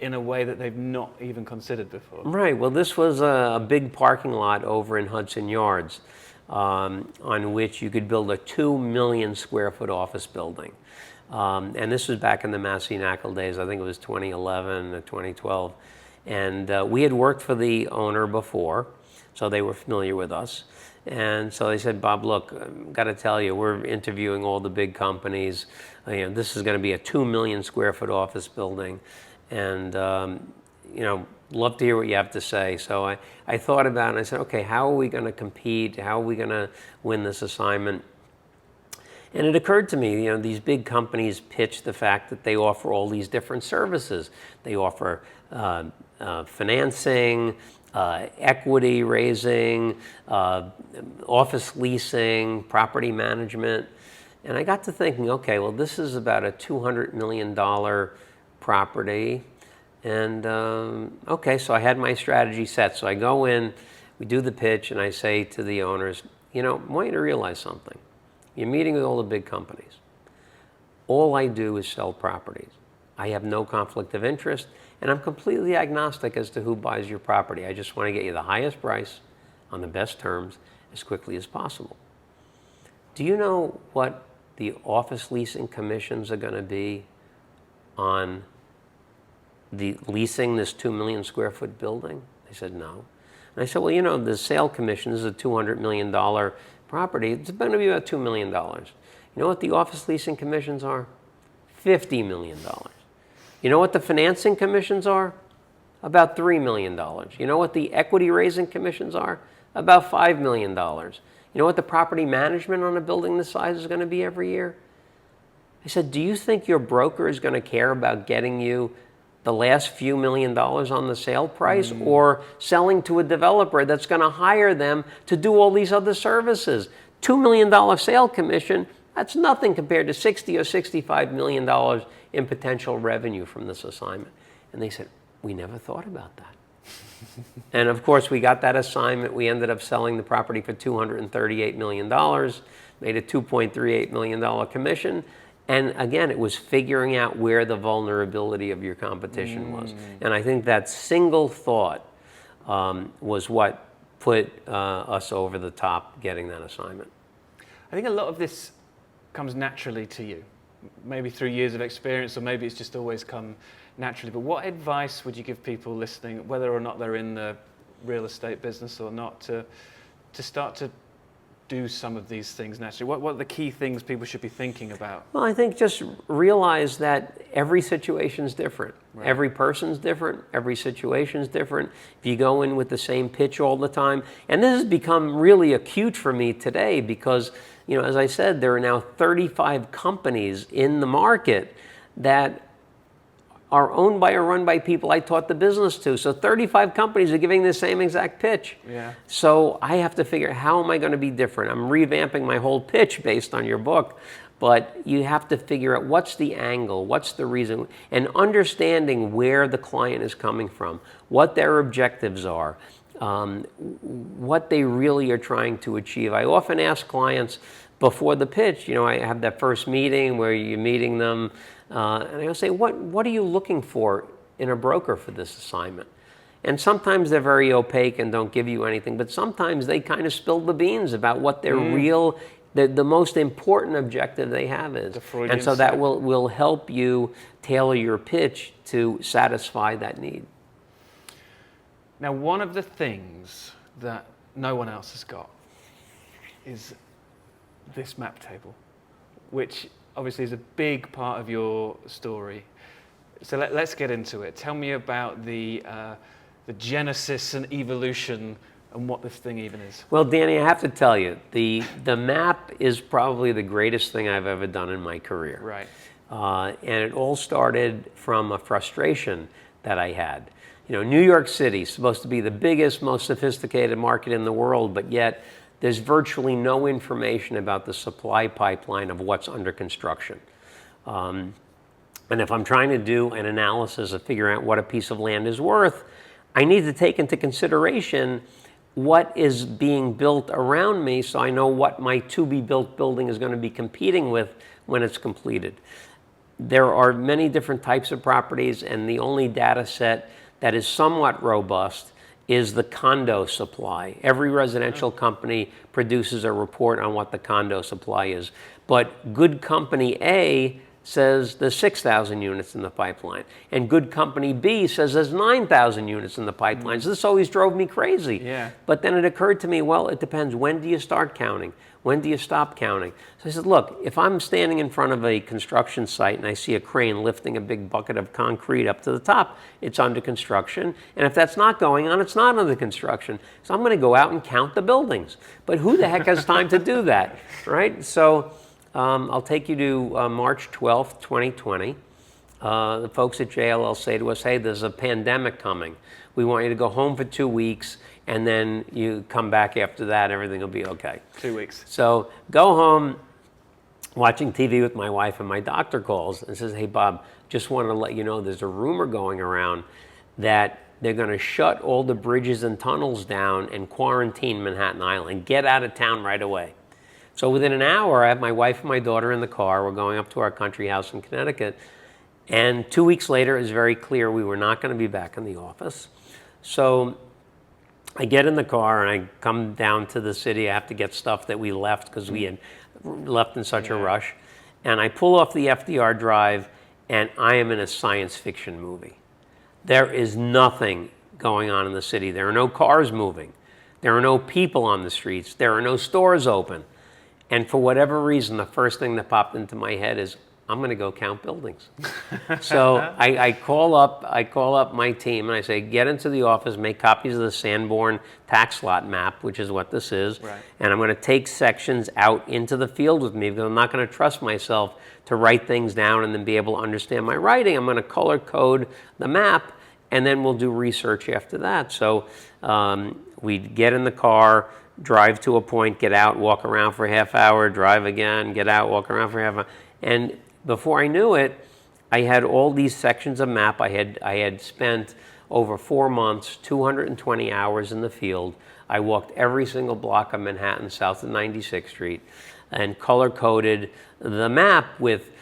in a way that they've not even considered before. Right. Well, this was a big parking lot over in Hudson Yards on which you could build a 2 million square foot office building. And this was back in the Massey Knakal days. I think it was 2011 or 2012. And we had worked for the owner before, so they were familiar with us. And so they said, Bob, look, I've got to tell you, we're interviewing all the big companies. This is going to be a 2 million square foot office building. And, love to hear what you have to say. So I thought about it and I said, okay, how are we going to compete? How are we going to win this assignment? And it occurred to me, these big companies pitch the fact that they offer all these different services. They offer financing, equity raising, office leasing, property management. And I got to thinking, okay, well, this is about a $200 million property. And okay, so I had my strategy set. So I go in, we do the pitch, and I say to the owners, I want you to realize something. You're meeting with all the big companies. All I do is sell properties. I have no conflict of interest, and I'm completely agnostic as to who buys your property. I just want to get you the highest price on the best terms as quickly as possible. Do you know what the office leasing commissions are going to be on the leasing this 2 million square foot building? They said no. And I said, well, the sale commission is a $200 million property. It's going to be about $2 million. You know what the office leasing commissions are? $50 million. You know what the financing commissions are? About $3 million. You know what the equity raising commissions are? About $5 million. You know what the property management on a building this size is going to be every year? I said, do you think your broker is going to care about getting you the last few $1 million on the sale price, or selling to a developer that's going to hire them to do all these other services? $2 million sale commission, that's nothing compared to $60 or $65 million in potential revenue from this assignment. And they said, we never thought about that. And of course, we got that assignment. We ended up selling the property for $238 million, made a $2.38 million commission. And again, it was figuring out where the vulnerability of your competition was. And I think that single thought was what put us over the top getting that assignment. I think a lot of this comes naturally to you, maybe through years of experience, or maybe it's just always come naturally. But what advice would you give people listening, whether or not they're in the real estate business or not, to start to do some of these things naturally? What are the key things people should be thinking about? Well, I think just realize that every situation is different. Right. Every person's different. Every situation's different. If you go in with the same pitch all the time, and this has become really acute for me today because, as I said, there are now 35 companies in the market that are owned by or run by people I taught the business to. So 35 companies are giving the same exact pitch. Yeah. So I have to figure, how am I going to be different? I'm revamping my whole pitch based on your book. But you have to figure out what's the angle, what's the reason, and understanding where the client is coming from, what their objectives are, what they really are trying to achieve. I often ask clients before the pitch, I have that first meeting where you're meeting them, and I'll say, what are you looking for in a broker for this assignment? And sometimes they're very opaque and don't give you anything, but sometimes they kind of spill the beans about what their real, the most important objective they have is. And so that will help you tailor your pitch to satisfy that need. Now, one of the things that no one else has got is this map table, which obviously is a big part of your story. So let's get into it. Tell me about the genesis and evolution and what this thing even is. Well, Danny, I have to tell you, the map is probably the greatest thing I've ever done in my career. Right. And it all started from a frustration that I had. New York City is supposed to be the biggest, most sophisticated market in the world, but yet there's virtually no information about the supply pipeline of what's under construction. And if I'm trying to do an analysis of figuring out what a piece of land is worth, I need to take into consideration what is being built around me so I know what my to-be-built building is going to be competing with when it's completed. There are many different types of properties, and the only data set that is somewhat robust is the condo supply. Every residential company produces a report on what the condo supply is. But good company A says there's 6,000 units in the pipeline. And good company B says there's 9,000 units in the pipeline. So this always drove me crazy. Yeah. But then it occurred to me, well, it depends. When do you start counting? When do you stop counting? So I said, look, if I'm standing in front of a construction site and I see a crane lifting a big bucket of concrete up to the top, it's under construction. And if that's not going on, it's not under construction. So I'm going to go out and count the buildings. But who the heck has time to do that, right? So I'll take you to March 12th, 2020. The folks at JLL say to us, hey, there's a pandemic coming. We want you to go home for 2 weeks, and then you come back after that, everything will be okay. 2 weeks. So go home, watching TV with my wife, and my doctor calls and says, hey, Bob, just want to let you know there's a rumor going around that they're going to shut all the bridges and tunnels down and quarantine Manhattan Island. Get out of town right away. So within an hour, I have my wife and my daughter in the car. We're going up to our country house in Connecticut. And 2 weeks later, it was very clear we were not going to be back in the office. So I get in the car and I come down to the city. I have to get stuff that we left because we had left in such a rush. And I pull off the FDR Drive, and I am in a science fiction movie. There is nothing going on in the city. There are no cars moving. There are no people on the streets. There are no stores open. And for whatever reason, the first thing that popped into my head is, I'm going to go count buildings. So I call up my team and I say, get into the office, make copies of the Sanborn tax lot map, which is what this is. Right. And I'm going to take sections out into the field with me because I'm not going to trust myself to write things down and then be able to understand my writing. I'm going to color code the map, and then we'll do research after that. So we'd get in the car, drive to a point, get out, walk around for a half hour, drive again, get out, walk around for a half hour. And before I knew it, I had all these sections of map. I had spent over 4 months, 220 hours in the field. I walked every single block of Manhattan south of 96th Street and color-coded the map with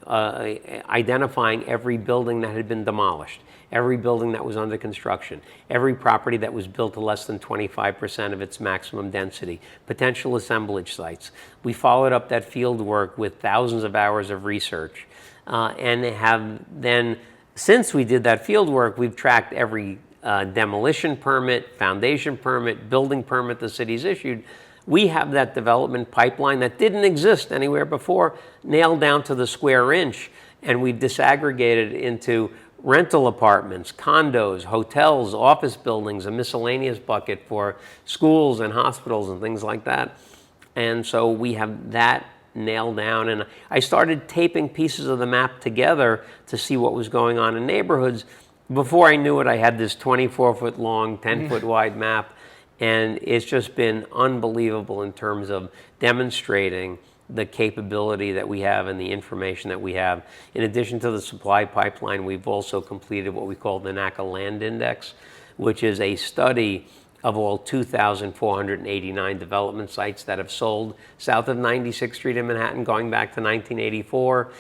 identifying every building that had been demolished, every building that was under construction, every property that was built to less than 25% of its maximum density, potential assemblage sites. We followed up that field work with thousands of hours of research, and have then, since we did that field work, we've tracked every demolition permit, foundation permit, building permit the city's issued. We have that development pipeline that didn't exist anywhere before, nailed down to the square inch, and we've disaggregated into rental apartments, condos, hotels, office buildings, a miscellaneous bucket for schools and hospitals and things like that. And so we have that nailed down. And I started taping pieces of the map together to see what was going on in neighborhoods. Before I knew it, I had this 24-foot long, 10-foot wide map. And it's just been unbelievable in terms of demonstrating the capability that we have and the information that we have. In addition to the supply pipeline, we've also completed what we call the Knakal Land Index, which is a study of all 2,489 development sites that have sold south of 96th Street in Manhattan going back to 1984.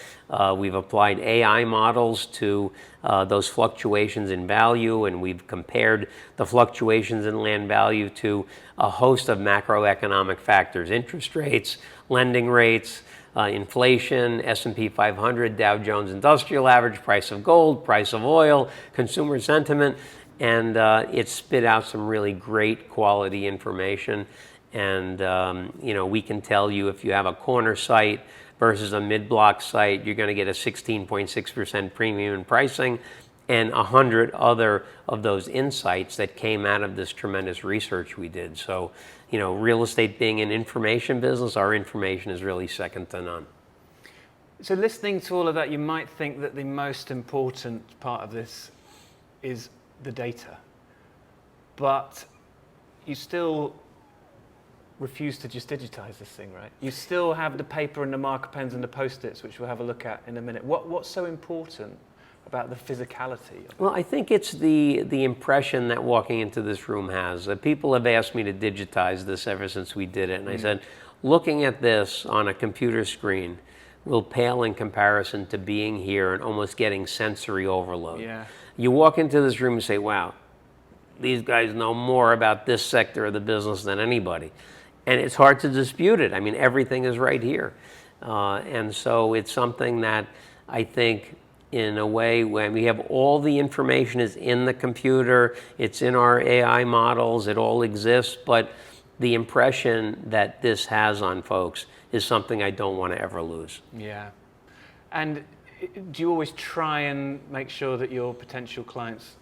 We've applied AI models to those fluctuations in value, and we've compared the fluctuations in land value to a host of macroeconomic factors: interest rates, lending rates, inflation, S&P 500, Dow Jones Industrial Average, price of gold, price of oil, consumer sentiment. And it spit out some really great quality information. And we can tell you if you have a corner site versus a mid-block site, you're going to get a 16.6% premium in pricing, and 100 other of those insights that came out of this tremendous research we did. So, real estate being an information business, our information is really second to none. So listening to all of that, you might think that the most important part of this is the data, but you still refuse to just digitize this thing, right? You still have the paper and the marker pens and the post-its, which we'll have a look at in a minute. What's so important about the physicality of it? Well, I think it's the impression that walking into this room has. People have asked me to digitize this ever since we did it, and I said, looking at this on a computer screen will pale in comparison to being here and almost getting sensory overload. Yeah. You walk into this room and say, wow, these guys know more about this sector of the business than anybody. And it's hard to dispute it. I mean, everything is right here. And so it's something that I think, in a way, when we have all the information is in the computer, it's in our AI models, it all exists, but the impression that this has on folks is something I don't want to ever lose. Yeah. And do you always try and make sure that your potential clients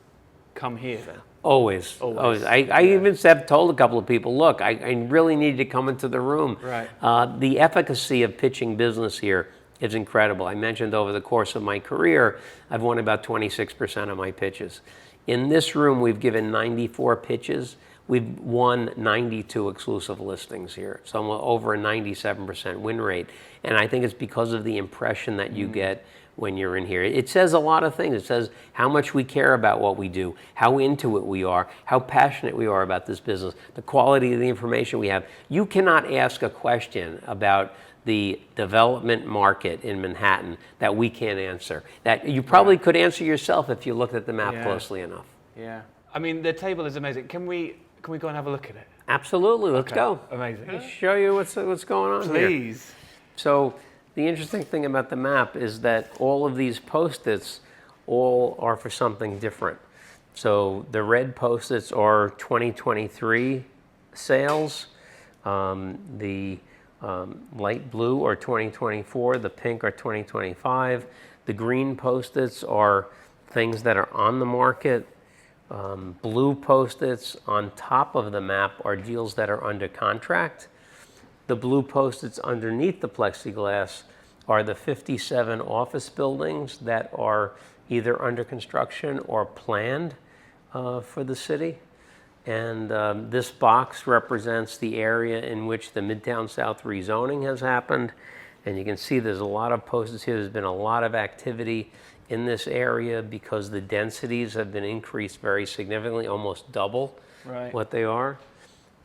come here? Always. I even have told a couple of people, look, I really need to come into the room. Right. The efficacy of pitching business here is incredible. I mentioned over the course of my career, I've won about 26% of my pitches. In this room, we've given 94 pitches. We've won 92 exclusive listings here, so over a 97% win rate. And I think it's because of the impression that you get when you're in here. It says a lot of things. It says how much we care about what we do, how into it we are, how passionate we are about this business, the quality of the information we have. You cannot ask a question about the development market in Manhattan that we can't answer, that you probably could answer yourself if you looked at the map closely enough. Yeah. I mean, the table is amazing. Can we go and have a look at it? Absolutely. Let's go. Amazing. Let me show you what's going on here. Please. So the interesting thing about the map is that all of these Post-its all are for something different. So the red Post-its are 2023 sales. The light blue are 2024. The pink are 2025. The green Post-its are things that are on the market. Blue Post-its on top of the map are deals that are under contract. The blue Post-its underneath the plexiglass are the 57 office buildings that are either under construction or planned for the city. And this box represents the area in which the Midtown South rezoning has happened. And you can see there's a lot of Post-its here. There's been a lot of activity in this area because the densities have been increased very significantly, almost double what they are.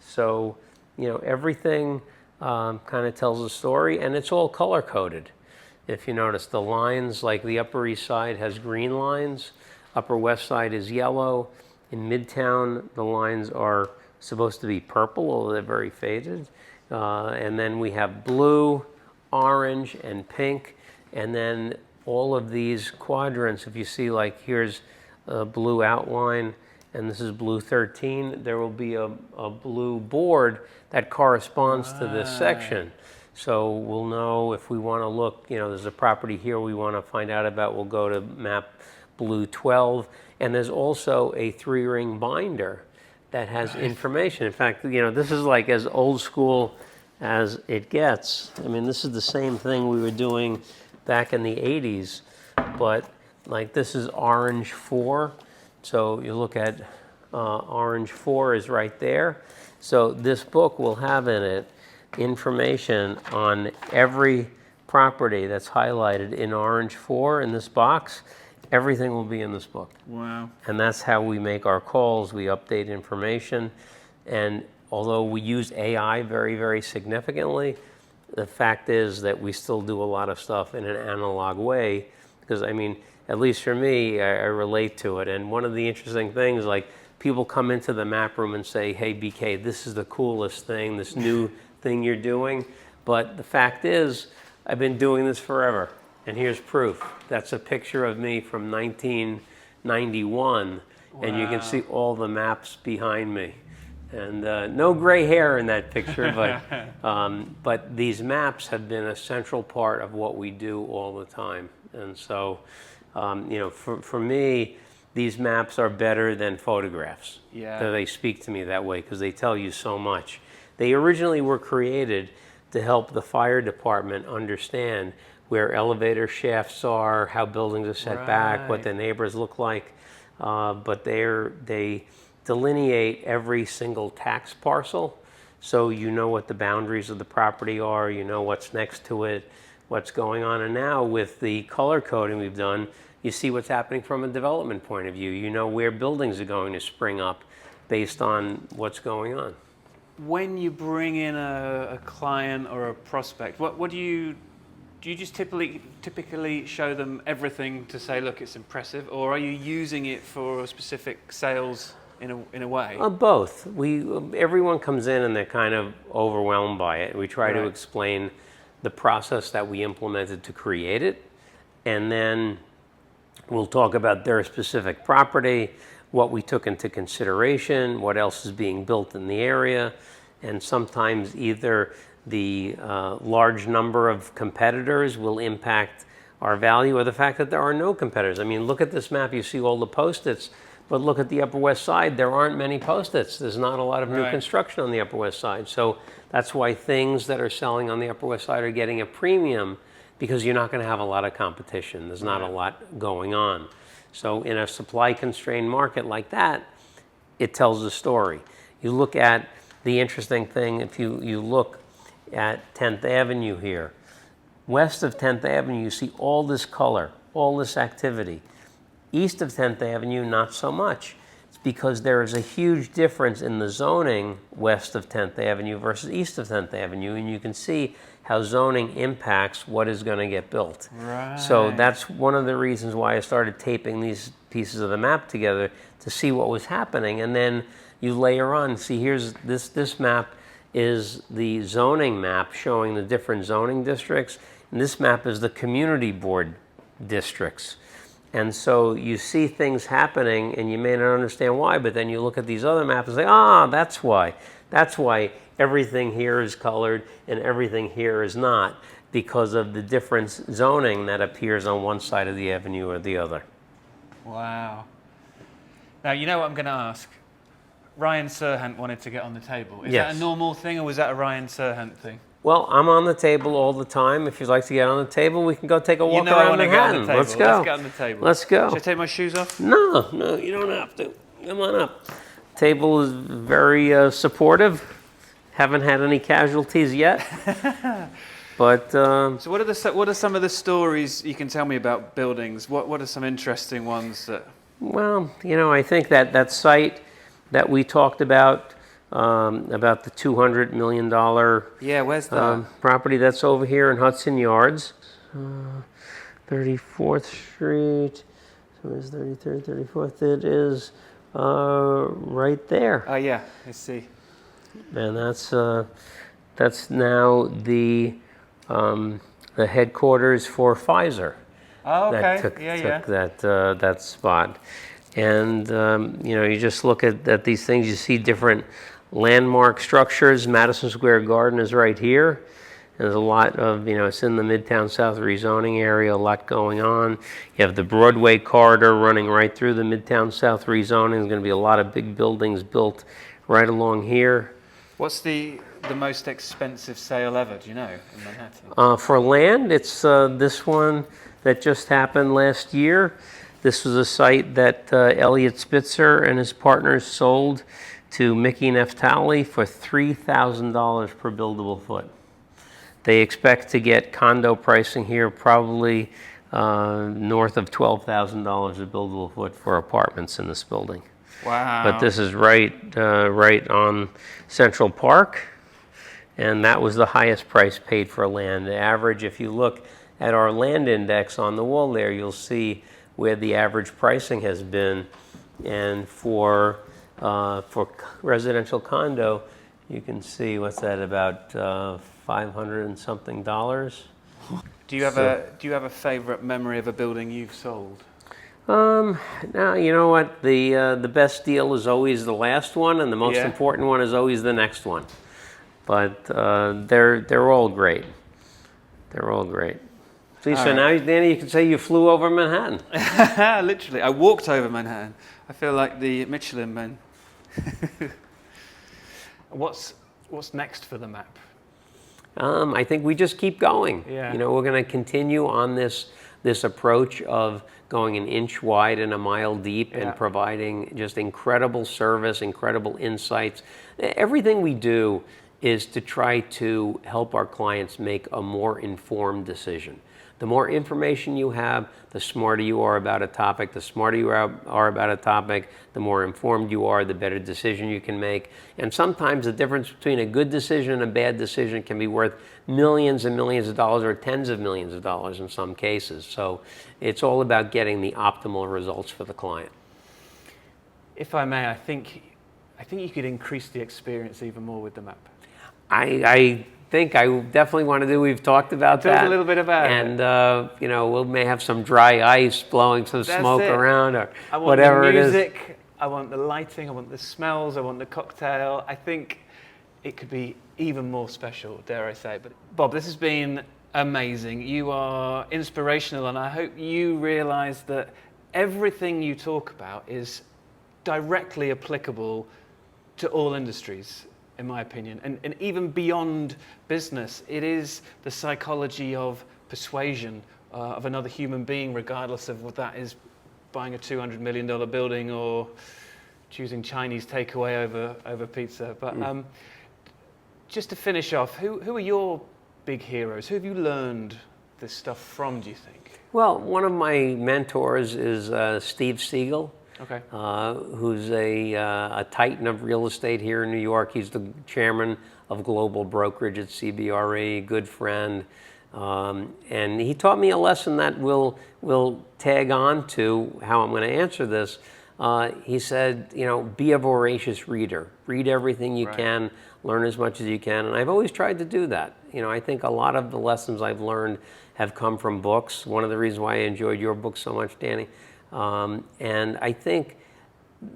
So, everything kind of tells a story, and it's all color-coded. If you notice, the lines, like the Upper East Side has green lines, Upper West Side is yellow. In Midtown, the lines are supposed to be purple, although they're very faded. And then we have blue, orange, and pink. And then all of these quadrants, if you see, like here's a blue outline, and this is blue 13, there will be a blue board that corresponds to this section. So we'll know if we want to look, there's a property here we want to find out about, we'll go to map blue 12. And there's also a 3-ring binder that has information. In fact, this is like as old school as it gets. I mean, this is the same thing we were doing back in the 80s, but like this is orange 4. So you look at orange 4 is right there. So this book will have in it information on every property that's highlighted in orange 4 in this box. Everything will be in this book. Wow. And that's how we make our calls. We update information. And although we use AI very, very significantly, the fact is that we still do a lot of stuff in an analog way. Because, I mean, at least for me, I relate to it. And one of the interesting things, like people come into the map room and say, hey, BK, this is the coolest thing, this new thing you're doing. But the fact is, I've been doing this forever. And here's proof. That's a picture of me from 1991, and you can see all the maps behind me. And no gray hair in that picture, but these maps have been a central part of what we do all the time. And so, for me, these maps are better than photographs. Yeah. They speak to me that way because they tell you so much. They originally were created to help the fire department understand where elevator shafts are, how buildings are set back, what the neighbors look like. But they delineate every single tax parcel, so you know what the boundaries of the property are, you know what's next to it, what's going on. And now with the color coding we've done, you see what's happening from a development point of view. You know where buildings are going to spring up based on what's going on. When you bring in a client or a prospect, what do you just typically show them everything to say, look, it's impressive, or are you using it for specific sales in a way? Both. Everyone comes in and they're kind of overwhelmed by it. We try to explain the process that we implemented to create it, and then we'll talk about their specific property, what we took into consideration, what else is being built in the area, and sometimes either the large number of competitors will impact our value or the fact that there are no competitors. I mean, look at this map, you see all the Post-its, but look at the Upper West Side, there aren't many Post-its. There's not a lot of new construction on the Upper West Side. So that's why things that are selling on the Upper West Side are getting a premium, because you're not going to have a lot of competition. There's not a lot going on. So in a supply-constrained market like that, it tells a story. You look at the interesting thing, if you look at 10th Avenue here, west of 10th Avenue, you see all this color, all this activity. East of 10th Avenue, not so much. It's because there is a huge difference in the zoning west of 10th Avenue versus east of 10th Avenue, and you can see how zoning impacts what is going to get built. Right. So that's one of the reasons why I started taping these pieces of the map together, to see what was happening. And then you layer on, see, here's this map is the zoning map showing the different zoning districts, and this map is the community board districts. And so you see things happening and you may not understand why, but then you look at these other maps and say, that's why. That's why everything here is colored and everything here is not, because of the different zoning that appears on one side of the avenue or the other. Wow. Now, you know what I'm going to ask? Ryan Serhant wanted to get on the table. Is that a normal thing, or was that a Ryan Serhant thing? Well, I'm on the table all the time. If you'd like to get on the table, we can go take a walk around Manhattan. Let's go. Let's get on the table. Let's go. Should I take my shoes off? No, you don't have to. Come on up. Table is very supportive. Haven't had any casualties yet. But so what are some of the stories you can tell me about buildings? What are some interesting ones that? Well, I think that site that we talked about the $200 million where's that? property that's over here in Hudson Yards, 34th Street. So it's 33rd, 34th. It is right there. Oh yeah, I see. And that's now the headquarters for Pfizer. Oh, okay. Took that spot. And you just look at these things, you see different landmark structures. Madison Square Garden is right here. There's a lot of, it's in the Midtown South rezoning area, a lot going on. You have the Broadway corridor running right through the Midtown South rezoning. There's going to be a lot of big buildings built right along here. What's the most expensive sale ever, do you know, in Manhattan? For land, it's this one that just happened last year. This was a site that Elliot Spitzer and his partners sold to Mickey Neftali for $3,000 per buildable foot. They expect to get condo pricing here probably north of $12,000 a buildable foot for apartments in this building. Wow. But this is right on Central Park, and that was the highest price paid for land. The average, if you look at our land index on the wall there, you'll see where the average pricing has been. And for residential condo, you can see, what's that, about $500 and something dollars. Do you have a favorite memory of a building you've sold? Now, you know what? The best deal is always the last one, and the most important one is always the next one. But they're all great. They're all great. See, so now, Danny, you can say you flew over Manhattan. Literally, I walked over Manhattan. I feel like the Michelin Man. What's next for the map? I think we just keep going. Yeah. We're going to continue on this approach of going an inch wide and a mile deep and providing just incredible service, incredible insights. Everything we do is to try to help our clients make a more informed decision. The more information you have, the smarter you are about a topic. The smarter you are about a topic, the more informed you are, the better decision you can make. And sometimes the difference between a good decision and a bad decision can be worth millions and millions of dollars, or tens of millions of dollars in some cases. So it's all about getting the optimal results for the client. If I may, I think you could increase the experience even more with the map. I think I definitely want to do. We've talked about that. A little bit about it. And, we may have some dry ice blowing some smoke around or whatever it is. I want the music, I want the lighting, I want the smells, I want the cocktail. I think it could be even more special, dare I say. But Bob, this has been amazing. You are inspirational, and I hope you realize that everything you talk about is directly applicable to all industries, in my opinion, and even beyond business. It is the psychology of persuasion of another human being, regardless of what that is, buying a $200 million building or choosing Chinese takeaway over pizza. But just to finish off, who are your big heroes? Who have you learned this stuff from, do you think? Well, one of my mentors is Steve Siegel. Okay. Who's a titan of real estate here in New York. He's the chairman of global brokerage at CBRE, good friend. And he taught me a lesson that will tag on to how I'm going to answer this. He said, be a voracious reader. Read everything you can, learn as much as you can. And I've always tried to do that. I think a lot of the lessons I've learned have come from books. One of the reasons why I enjoyed your book so much, Danny. And I think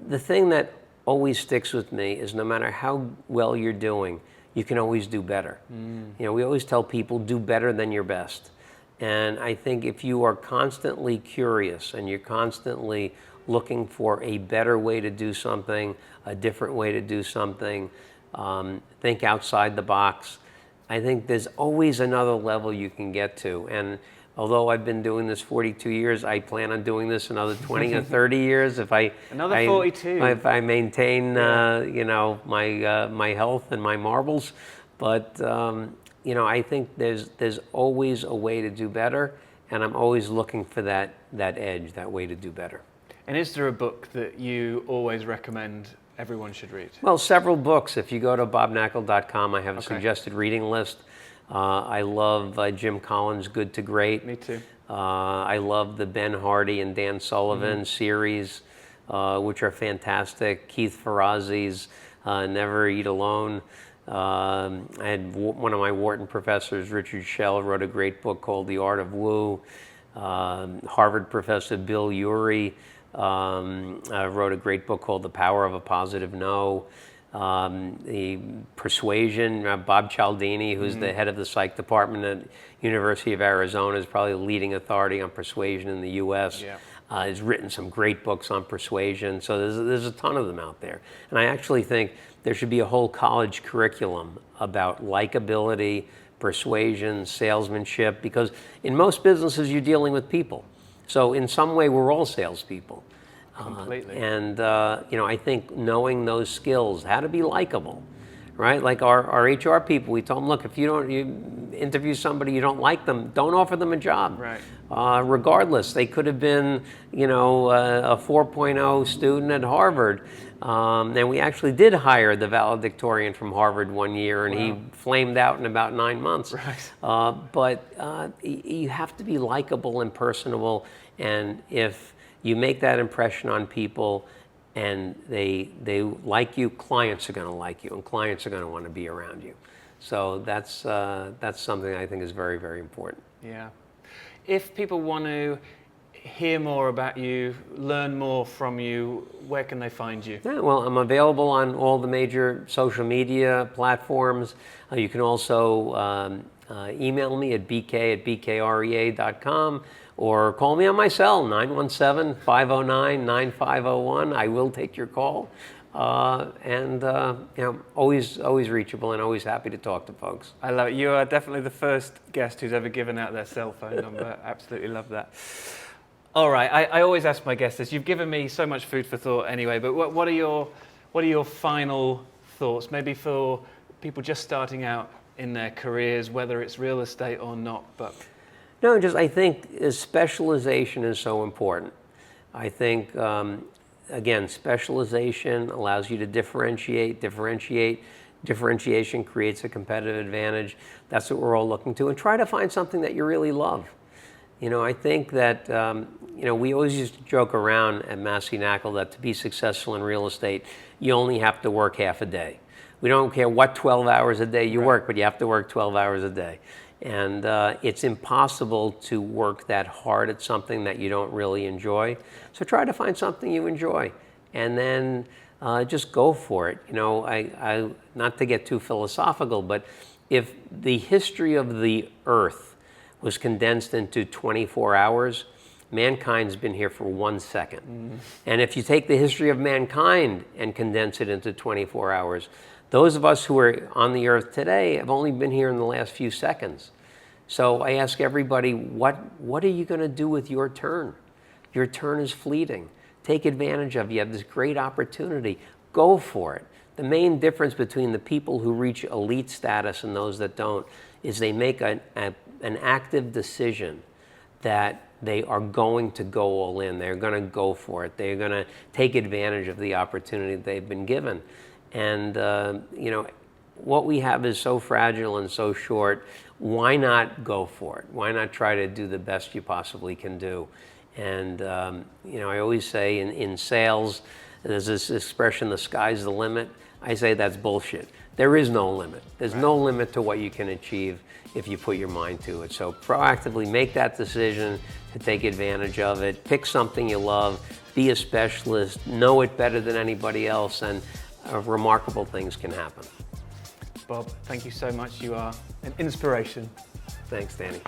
the thing that always sticks with me is no matter how well you're doing, you can always do better. We always tell people, do better than your best. And I think if you are constantly curious and you're constantly looking for a better way to do something, a different way to do something, think outside the box, I think there's always another level you can get to. And although I've been doing this 42 years, I plan on doing this another 20 or 30 years if I 42. If I maintain my health and my marbles. But I think there's always a way to do better, and I'm always looking for that edge, that way to do better. And is there a book that you always recommend everyone should read? Well, several books. If you go to bobknakal.com, I have a suggested reading list. I love Jim Collins' Good to Great. Me too. I love the Ben Hardy and Dan Sullivan series, which are fantastic. Keith Ferrazzi's Never Eat Alone. I had one of my Wharton professors, Richard Schell, wrote a great book called The Art of Woo. Harvard professor Bill Urey wrote a great book called The Power of a Positive No. The Persuasion, Bob Cialdini, who's the head of the psych department at University of Arizona, is probably the leading authority on persuasion in the U.S. Has written some great books on persuasion, so there's a ton of them out there. And I actually think there should be a whole college curriculum about likability, persuasion, salesmanship, because in most businesses you're dealing with people. So in some way we're all salespeople. Completely. I think knowing those skills, how to be likable, right? Like our HR people, we told them, look, if you interview somebody, you don't like them, don't offer them a job. Right. Regardless, they could have been, a 4.0 student at Harvard. And we actually did hire the valedictorian from Harvard one year, and he flamed out in about 9 months. Right. But you have to be likable and personable, and if you make that impression on people and they like you, clients are going to like you, and clients are going to want to be around you. So that's something I think is very, very important. Yeah. If people want to hear more about you, learn more from you, where can they find you? Yeah, well, I'm available on all the major social media platforms. You can also email me at bk@bkrea.com. or call me on my cell, 917-509-9501. I will take your call. Always reachable and always happy to talk to folks. I love it. You are definitely the first guest who's ever given out their cell phone number. Absolutely love that. All right, I always ask my guests this. You've given me so much food for thought anyway, but what are your final thoughts, maybe for people just starting out in their careers, whether it's real estate or not? But no, I think specialization is so important. I think, again, specialization allows you to differentiate. Differentiation creates a competitive advantage. That's what we're all looking to. And try to find something that you really love. I think that, we always used to joke around at Massey Knakal that to be successful in real estate, you only have to work half a day. We don't care what 12 hours a day you work, but you have to work 12 hours a day. And it's impossible to work that hard at something that you don't really enjoy. So try to find something you enjoy, and then just go for it. You know, I not to get too philosophical, but if the history of the Earth was condensed into 24 hours, mankind's been here for 1 second. And if you take the history of mankind and condense it into 24 hours, those of us who are on the Earth today have only been here in the last few seconds. So I ask everybody, what are you going to do with your turn? Your turn is fleeting. Take advantage of it. You have this great opportunity. Go for it. The main difference between the people who reach elite status and those that don't is they make an active decision that they are going to go all in. They're going to go for it. They're going to take advantage of the opportunity they've been given. And, you know, what we have is so fragile and so short. Why not go for it? Why not try to do the best you possibly can do? And, you know, I always say in sales, there's this expression, the sky's the limit. I say that's bullshit. There is no limit. There's no limit to what you can achieve if you put your mind to it. So proactively make that decision to take advantage of it. Pick something you love. Be a specialist. Know it better than anybody else, and remarkable things can happen. Bob, thank you so much. You are an inspiration. Thanks, Danny.